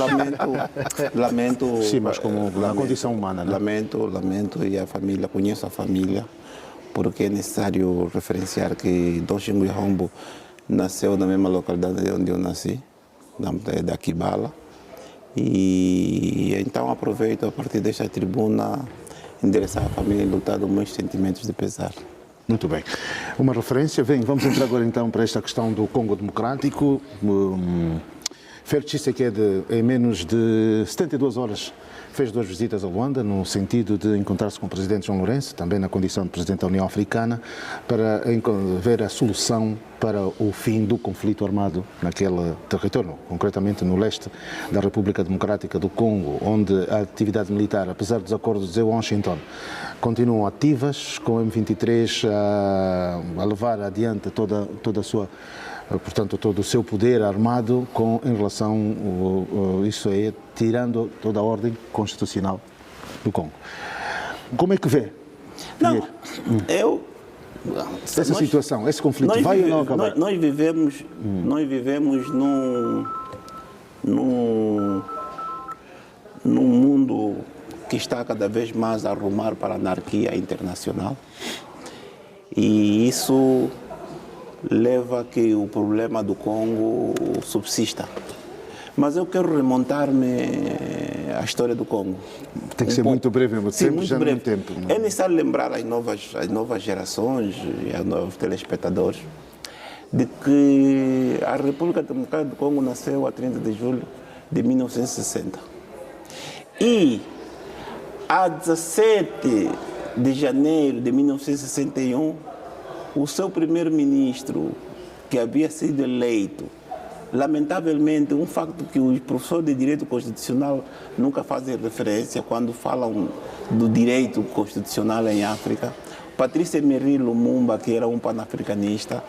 lamento. Sim, mas como na condição humana, né? Lamento, e a família, conheço a família, porque é necessário referenciar que Dom Xingu Rombo nasceu na mesma localidade onde eu nasci, da Kibala. E então aproveito a partir desta tribuna endereçar a família e lutar dos meus sentimentos de pesar. Muito bem. Uma referência, vamos entrar agora então para esta questão do Congo Democrático. Félix Tshisekedi, em menos de 72 horas, fez 2 visitas a Luanda, no sentido de encontrar-se com o presidente João Lourenço, também na condição de presidente da União Africana, para ver a solução para o fim do conflito armado naquele território, concretamente no leste da República Democrática do Congo, onde a atividade militar, apesar dos acordos de Washington, continuam ativas, com o M23 a levar adiante toda a sua, portanto, todo o seu poder armado em relação, isso é, tirando toda a ordem constitucional do Congo. Como é que vê? Não, Essa situação, esse conflito vai ou não acabar? Nós vivemos num mundo que está cada vez mais a arrumar para a anarquia internacional. E isso leva a que o problema do Congo subsista. Mas eu quero remontar-me à história do Congo. Tem que ser muito breve, mas Sim, sempre muito já breve. não tem tempo. É necessário lembrar às novas gerações e aos novos telespectadores de que a República Democrática do Congo nasceu a 30 de julho de 1960. E a 17 de janeiro de 1961, o seu primeiro-ministro, que havia sido eleito, lamentavelmente, um facto que os professores de direito constitucional nunca fazem referência quando falam do direito constitucional em África, Patrice Emery Lumumba, que era um panafricanista,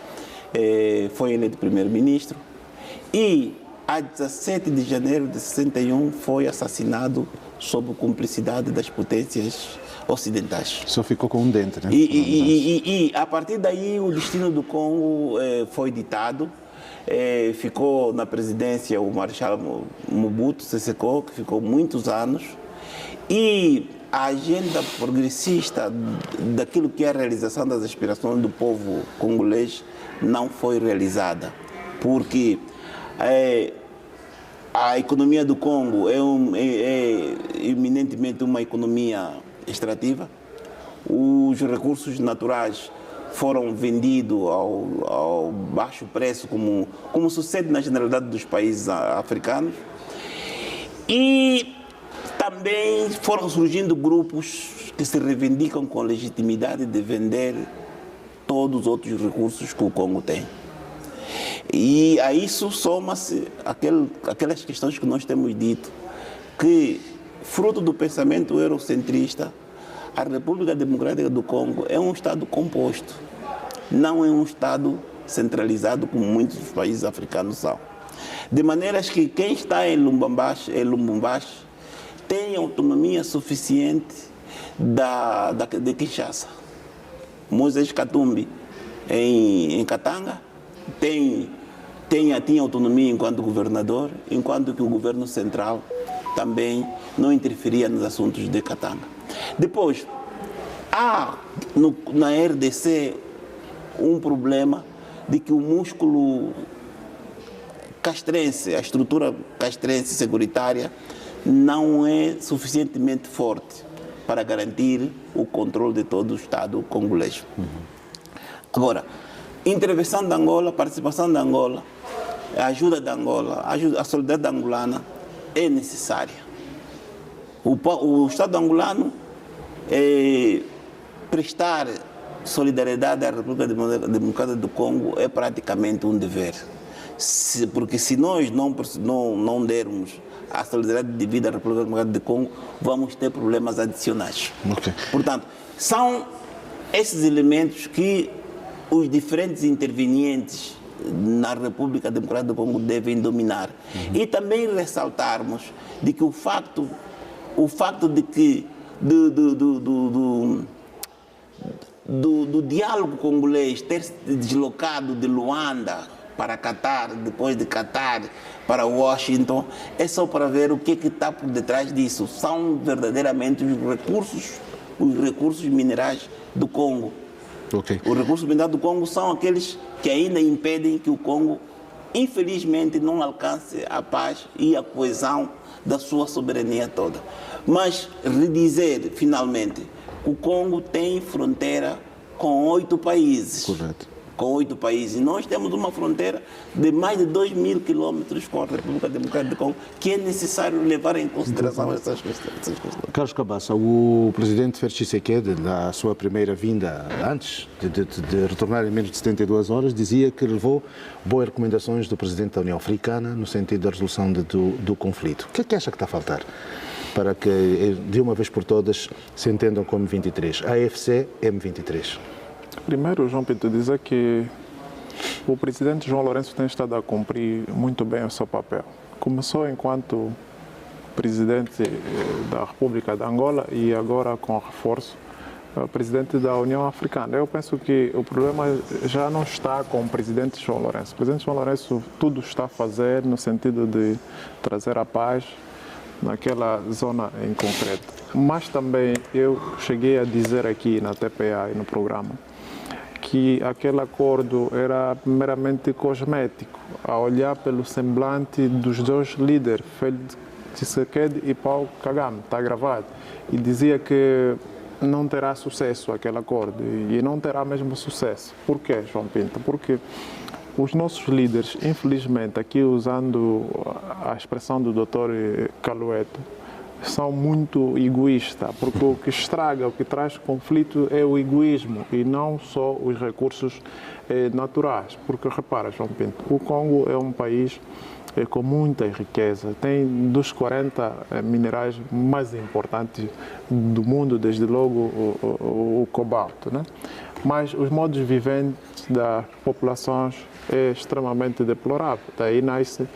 foi eleito primeiro-ministro, e a 17 de janeiro de 61 foi assassinado sob cumplicidade das potências ocidentais. Só ficou com um dente, né? E a partir daí o destino do Congo foi ditado. Ficou na presidência o Marechal Mobutu Sese Seko, que ficou muitos anos. E a agenda progressista daquilo que é a realização das aspirações do povo congolês não foi realizada. Porque a economia do Congo é eminentemente uma economia extrativa. Os recursos naturais foram vendidos ao baixo preço, como sucede na generalidade dos países africanos. E também foram surgindo grupos que se reivindicam com legitimidade de vender todos os outros recursos que o Congo tem. E a isso soma-se aquelas questões que nós temos dito, que, fruto do pensamento eurocentrista, a República Democrática do Congo é um Estado composto, não é um Estado centralizado como muitos dos países africanos são. De maneira que quem está em Lubumbashi tem autonomia suficiente de Kinshasa. Moisés Katumbi em Katanga tinha autonomia enquanto governador, enquanto que o governo central também não interferia nos assuntos de Katanga. Depois, há na RDC um problema de que o músculo castrense, a estrutura castrense securitária, não é suficientemente forte para garantir o controle de todo o Estado congolês. Agora, intervenção da Angola, participação da Angola, a ajuda da Angola, a solidariedade angolana é necessária. O Estado angolano prestar solidariedade à República Democrática do Congo é praticamente um dever. Porque se nós não dermos a solidariedade devida à República Democrática do Congo, vamos ter problemas adicionais. Okay. Portanto, são esses elementos que os diferentes intervenientes na República Democrática do Congo devem dominar. E também ressaltarmos de que o facto de que do diálogo congolês ter se deslocado de Luanda para Catar, depois de Catar para Washington, é só para ver o que está por detrás disso. São verdadeiramente os recursos minerais do Congo. Okay. Os recursos minerais do Congo são aqueles que ainda impedem que o Congo, infelizmente, não alcance a paz e a coesão da sua soberania toda. Mas redizer, finalmente, o Congo tem fronteira com 8 países. Correto. Com 8 países. Nós temos uma fronteira de mais de 2.000 quilômetros com a República Democrática do Congo, que é necessário levar em consideração essas questões. Carlos Cabaça, o presidente Félix Tshisekedi, na sua primeira vinda, antes de retornar em menos de 72 horas, dizia que levou boas recomendações do presidente da União Africana no sentido da resolução do conflito. O que acha que está a faltar para que, de uma vez por todas, se entendam como M23? AFC, M23. Primeiro, João Pinto, dizer que o presidente João Lourenço tem estado a cumprir muito bem o seu papel. Começou enquanto presidente da República de Angola e agora com reforço, presidente da União Africana. Eu penso que o problema já não está com o presidente João Lourenço. O presidente João Lourenço tudo está a fazer no sentido de trazer a paz naquela zona em concreto. Mas também eu cheguei a dizer aqui na TPA e no programa que aquele acordo era meramente cosmético, a olhar pelo semblante dos dois líderes, Félix Tshisekedi e Paul Kagame, está gravado, e dizia que não terá sucesso aquele acordo, e não terá mesmo sucesso. Por quê, João Pinto? Porque os nossos líderes, infelizmente, aqui usando a expressão do Dr. Calueto, são muito egoístas, porque o que estraga, o que traz conflito é o egoísmo e não só os recursos naturais. Porque, repara, João Pinto, o Congo é um país com muita riqueza, tem dos 40 minerais mais importantes do mundo, desde logo o cobalto, né? Mas os modos viventes das populações é extremamente deplorável. Daí nascem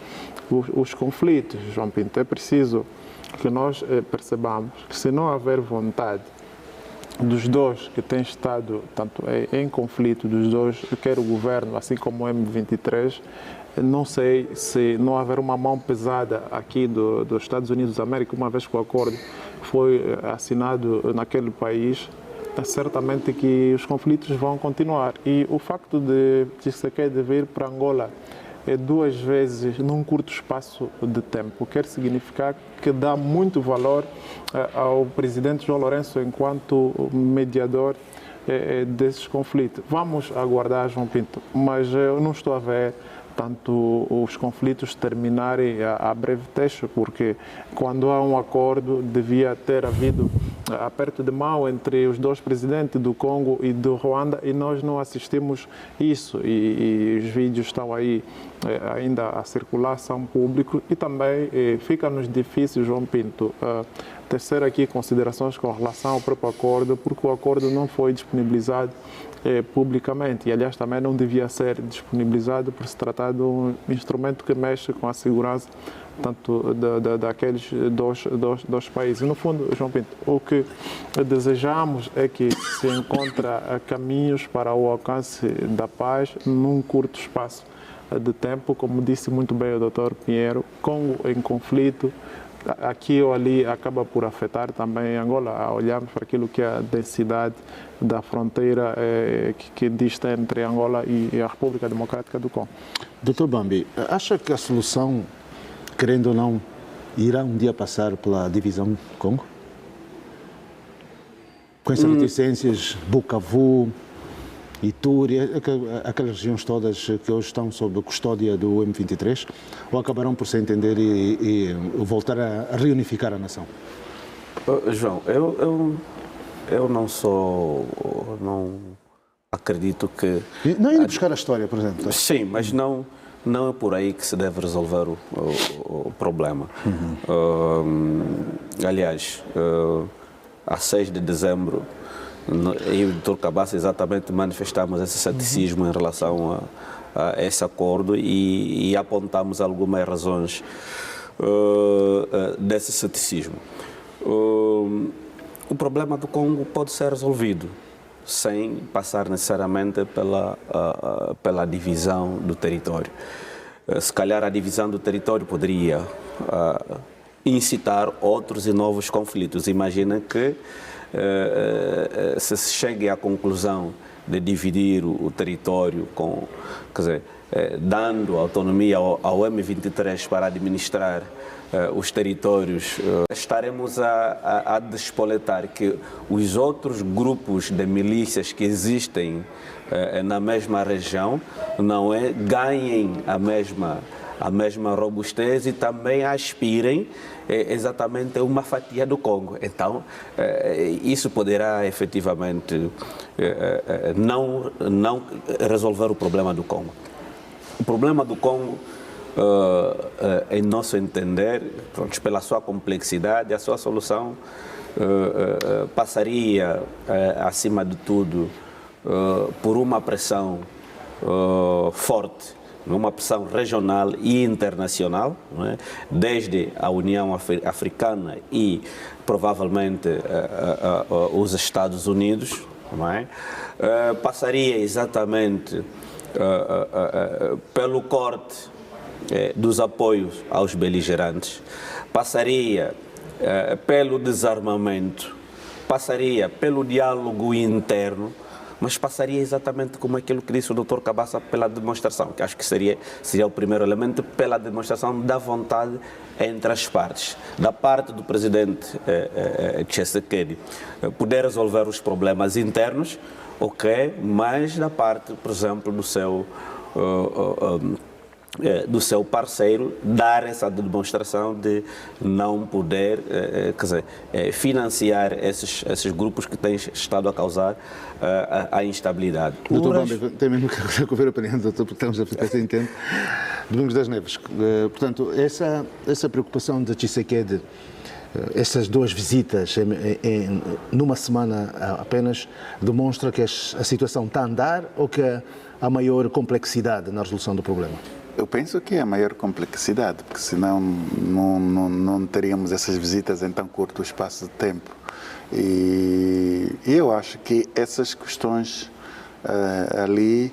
os conflitos, João Pinto. É preciso que nós percebamos que se não houver vontade dos dois que têm estado tanto em conflito, dos dois, quer o governo, assim como o M23, não sei se não haver uma mão pesada aqui dos Estados Unidos da América, uma vez que o acordo foi assinado naquele país, certamente que os conflitos vão continuar. E o facto de Tshisekedi vir para Angola 2 vezes num curto espaço de tempo quer significar que dá muito valor ao presidente João Lourenço enquanto mediador desses conflitos. Vamos aguardar, João Pinto, mas eu não estou a ver tanto os conflitos terminarem a breve trecho, porque quando há um acordo devia ter havido aperto de mão entre os dois presidentes do Congo e do Ruanda e nós não assistimos isso e os vídeos estão aí ainda a circular, são públicos e também fica-nos difícil, João Pinto, tecer aqui considerações com relação ao próprio acordo, porque o acordo não foi disponibilizado publicamente e, aliás, também não devia ser disponibilizado por se tratar de um instrumento que mexe com a segurança tanto daqueles dois países. No fundo, João Pinto, o que desejamos é que se encontre caminhos para o alcance da paz num curto espaço de tempo, como disse muito bem o Dr. Pinheiro, Congo em conflito, aqui ou ali acaba por afetar também Angola, olharmos para aquilo que é a densidade da fronteira que dista entre Angola e a República Democrática do Congo. Dr. Bambi, acha que a solução, querendo ou não, irá um dia passar pela divisão do Congo? Com essas reticências, Bukavu, Ituri, aquelas regiões todas que hoje estão sob a custódia do M23, ou acabarão por se entender e voltar a reunificar a nação? João, eu não acredito que... Não ir buscar a história, por exemplo. Sim, mas não é por aí que se deve resolver o problema. Aliás, a 6 de dezembro Eu e o Dr. Cabaça exatamente manifestamos esse ceticismo em relação a esse acordo e apontamos algumas razões desse ceticismo. O problema do Congo pode ser resolvido sem passar necessariamente pela divisão do território. Se calhar a divisão do território poderia incitar outros e novos conflitos. Imagina que se chegue à conclusão de dividir o território quer dizer, dando autonomia ao M23 para administrar os territórios, estaremos a despoletar que os outros grupos de milícias que existem na mesma região ganhem a mesma robustez e também aspirem exatamente a uma fatia do Congo. Então, isso poderá efetivamente não resolver o problema do Congo. O problema do Congo, em nosso entender, pela sua complexidade, a sua solução passaria, acima de tudo, por uma pressão forte, uma pressão regional e internacional, não é? Desde a União Africana e provavelmente os Estados Unidos, não é? Passaria exatamente pelo corte dos apoios aos beligerantes, passaria pelo desarmamento, passaria pelo diálogo interno, mas passaria exatamente como aquilo que disse o Dr. Cabaça, pela demonstração, que acho que seria o primeiro elemento, pela demonstração da vontade entre as partes. Da parte do presidente Tshisekedi, poder resolver os problemas internos, ok, mas da parte, por exemplo, do seu parceiro, dar essa demonstração de não poder financiar esses grupos que têm estado a causar a instabilidade. Doutor Bambi, também não quero ouvir a opinião do doutor, porque estamos a ficar sem tempo. Domingos das Neves, portanto, essa preocupação de Tshisekedi, estas duas visitas numa semana apenas, demonstra que a situação está a andar ou que há maior complexidade na resolução do problema? Eu penso que é a maior complexidade, porque senão não teríamos essas visitas em tão curto espaço de tempo. E eu acho que essas questões ali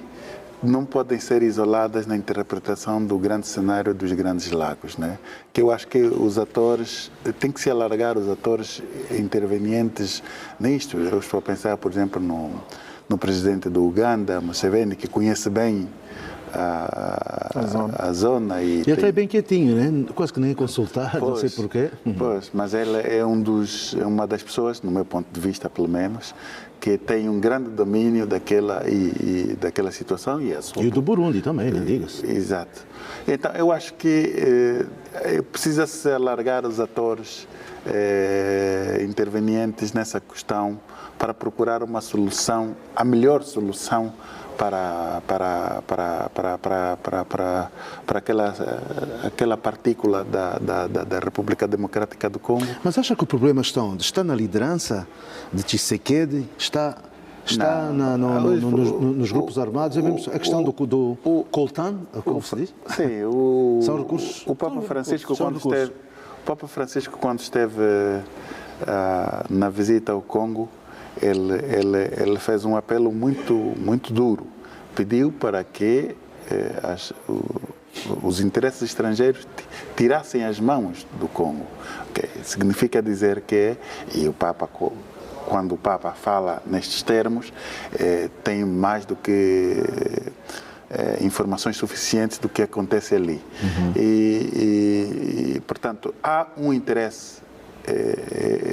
não podem ser isoladas na interpretação do grande cenário dos Grandes Lagos, né? Que eu acho que os atores, tem que se alargar os atores intervenientes nisto. Eu estou a pensar, por exemplo, no presidente do Uganda, Museveni, que conhece bem a zona. E até bem quietinho, né? Quase que nem consultar, não sei porquê. Pois, mas ele é uma das pessoas, no meu ponto de vista pelo menos, que tem um grande domínio daquela situação. E o do Burundi também, diga-se. Exato. Então, eu acho que precisa-se alargar os atores intervenientes nessa questão para procurar uma solução, a melhor solução para aquela partícula da República Democrática do Congo. Mas acha que o problema está na liderança de Tshisekedi? Está nos grupos armados? É mesmo a questão do coltan, como se diz? Sim, são recursos. O Papa Francisco, quando esteve na visita ao Congo, ele fez um apelo muito duro. Pediu para que os interesses estrangeiros tirassem as mãos do Congo. Que significa dizer que, e o Papa, quando o Papa fala nestes termos, tem mais do que informações suficientes do que acontece ali. E, portanto, há um interesse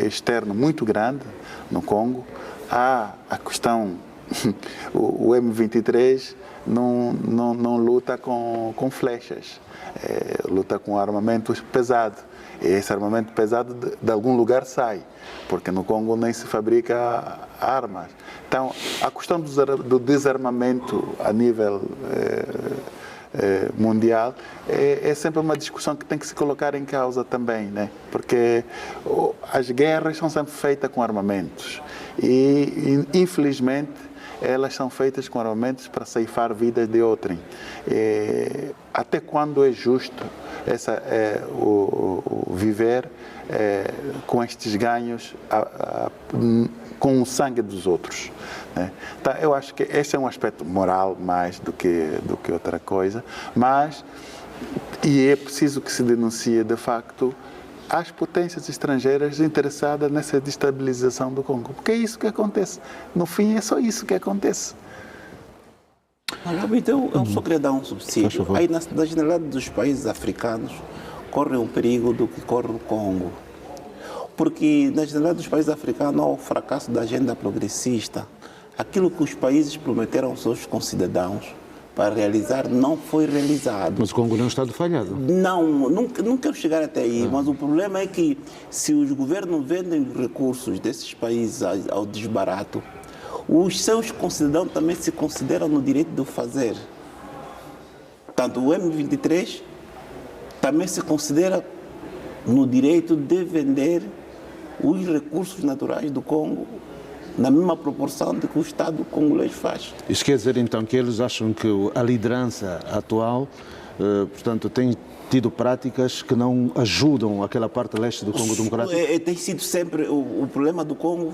externo muito grande no Congo. Há a questão, o M23 não luta com flechas, luta com armamento pesado. E esse armamento pesado de algum lugar sai, porque no Congo nem se fabrica armas. Então, a questão do desarmamento a nível mundial é sempre uma discussão que tem que se colocar em causa também, né? Porque as guerras são sempre feitas com armamentos E infelizmente, elas são feitas com armamentos para ceifar vidas de outrem. Até quando é justo o viver com estes ganhos com o sangue dos outros? Né? Então, eu acho que esse é um aspecto moral mais do que outra coisa, e é preciso que se denuncie, de facto, as potências estrangeiras interessadas nessa destabilização do Congo. Porque é isso que acontece. No fim, é só isso que acontece. Então, eu só queria dar um subsídio. Aí, na generalidade dos países africanos, corre o perigo do que corre o Congo. Porque, na generalidade dos países africanos, há o fracasso da agenda progressista. Aquilo que os países prometeram aos seus concidadãos para realizar não foi realizado. Mas o Congo não é um Estado falhado? Não quero chegar até aí, mas o problema é que se os governos vendem os recursos desses países ao desbarato, os seus concidadãos também se consideram no direito de o fazer. Tanto o M23 também se considera no direito de vender os recursos naturais do Congo na mesma proporção de que o Estado congolês faz. Isso quer dizer, então, que eles acham que a liderança atual, portanto, tem tido práticas que não ajudam aquela parte leste do Congo Democrático? Tem sido sempre o problema do Congo.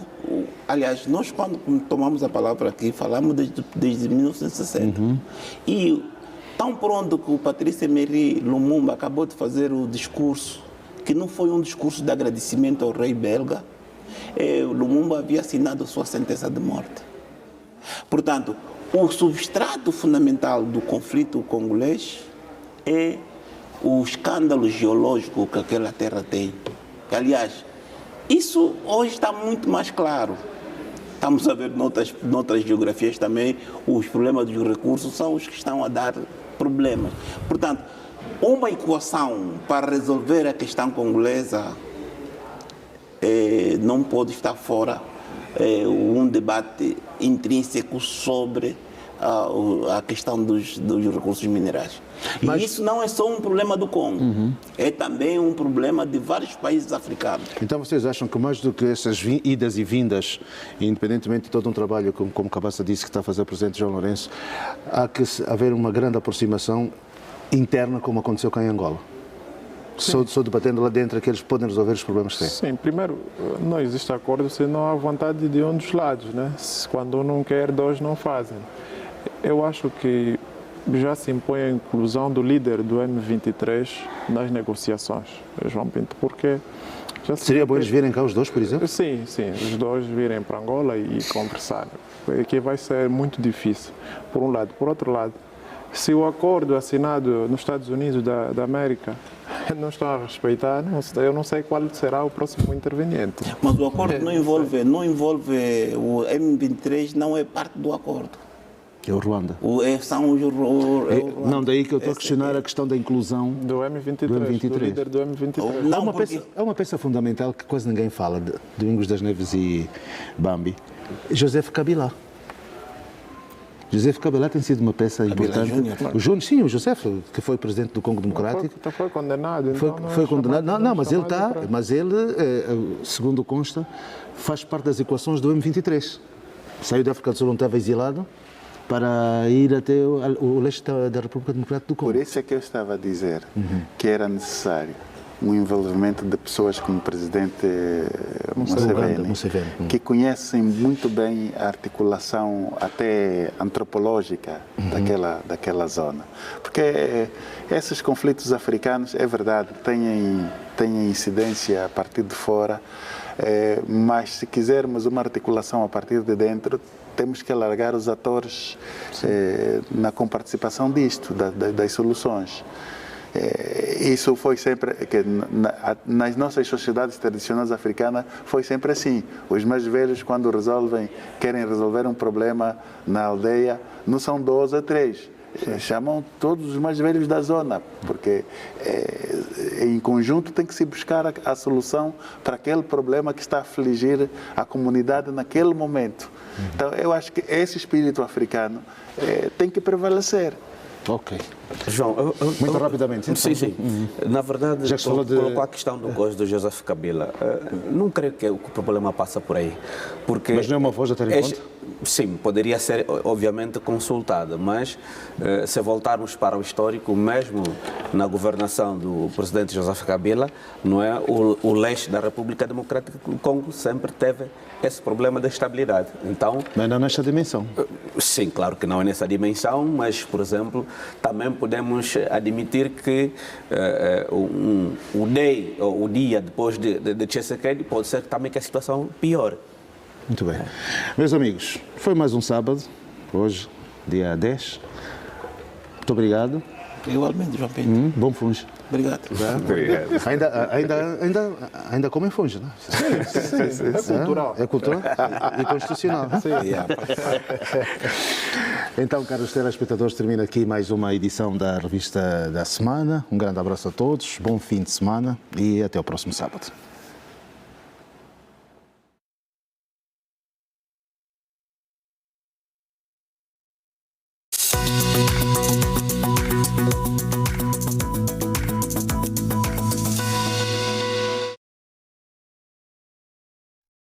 Aliás, nós, quando tomamos a palavra aqui, falamos desde 1960. E tão pronto que o Patrice Emery Lumumba acabou de fazer o discurso, que não foi um discurso de agradecimento ao rei belga, Lumumba havia assinado sua sentença de morte. Portanto, o substrato fundamental do conflito congolês é o escândalo geológico que aquela terra tem. Aliás, isso hoje está muito mais claro. Estamos a ver noutras geografias também, os problemas dos recursos são os que estão a dar problemas. Portanto, uma equação para resolver a questão congolesa não pode estar fora um debate intrínseco sobre a questão dos recursos minerais. Mas isso não é só um problema do Congo, é também um problema de vários países africanos. Então vocês acham que mais do que essas idas e vindas, independentemente de todo um trabalho, como Cabaça disse que está a fazer o Presidente João Lourenço, há que haver uma grande aproximação interna, como aconteceu cá em Angola? Só debatendo lá dentro que eles podem resolver os problemas que têm. Sim, primeiro, não existe acordo se não há vontade de um dos lados, né? Quando um não quer, dois não fazem. Eu acho que já se impõe a inclusão do líder do M23 nas negociações, João Pinto, porque... Seria bom eles virem cá os dois, por exemplo? Sim, os dois virem para Angola e conversarem, que vai ser muito difícil, por um lado. Por outro lado, se o acordo assinado nos Estados Unidos da América não estão a respeitar, eu não sei qual será o próximo interveniente. Mas o acordo não envolve o M23, não é parte do acordo. É o Ruanda. São os... não, daí que eu estou a questionar a questão da inclusão do M23, do líder do M23. Há uma peça fundamental que quase ninguém fala, de Domingos das Neves e Bambi, José Kabila. José Kabila tem sido uma peça importante. O Júnior, sim, o José, que foi presidente do Congo Democrático. Foi condenado. Foi condenado. Não, mas ele está, segundo consta, faz parte das equações do M23. Saiu da África do Sul, onde estava exilado, para ir até o leste da República Democrática do Congo. Por isso é que eu estava a dizer que era necessário um envolvimento de pessoas como o presidente Museveni, que conhecem muito bem a articulação até antropológica daquela zona. Porque esses conflitos africanos, é verdade, têm incidência a partir de fora, mas se quisermos uma articulação a partir de dentro, temos que alargar os atores na comparticipação disto, das soluções. Isso foi sempre, nas nossas sociedades tradicionais africanas, foi sempre assim. Os mais velhos, quando querem resolver um problema na aldeia, não são 2 ou 3. Chamam todos os mais velhos da zona, porque em conjunto tem que se buscar a solução para aquele problema que está a afligir a comunidade naquele momento. Então, eu acho que esse espírito africano tem que prevalecer. Ok. João, Muito rapidamente. Sim, sim. Na verdade, Já que se falou de- colocou a questão do gosto do Joseph Kabila. Não creio que o problema passa por aí. Porque Mas não é uma voz a ter em conta? Sim, poderia ser, obviamente, consultada, mas se voltarmos para o histórico, mesmo na governação do presidente Joseph Kabila, não é, o leste da República Democrática do Congo sempre teve esse problema da estabilidade. Então, Mas não nesta dimensão. sim, claro que não é nessa dimensão, mas, por exemplo, também podemos admitir que o dia depois de Tshisekedi pode ser também que a situação piore. Muito bem. Meus amigos, foi mais um sábado, hoje, dia 10. Muito obrigado. Igualmente, João Pinto. Bom funge. Obrigado. Ainda comem funge, não é? É cultural. É cultural e constitucional. Então, caros telespectadores, termina aqui mais uma edição da Revista da Semana. Um grande abraço a todos, bom fim de semana e até o próximo sábado.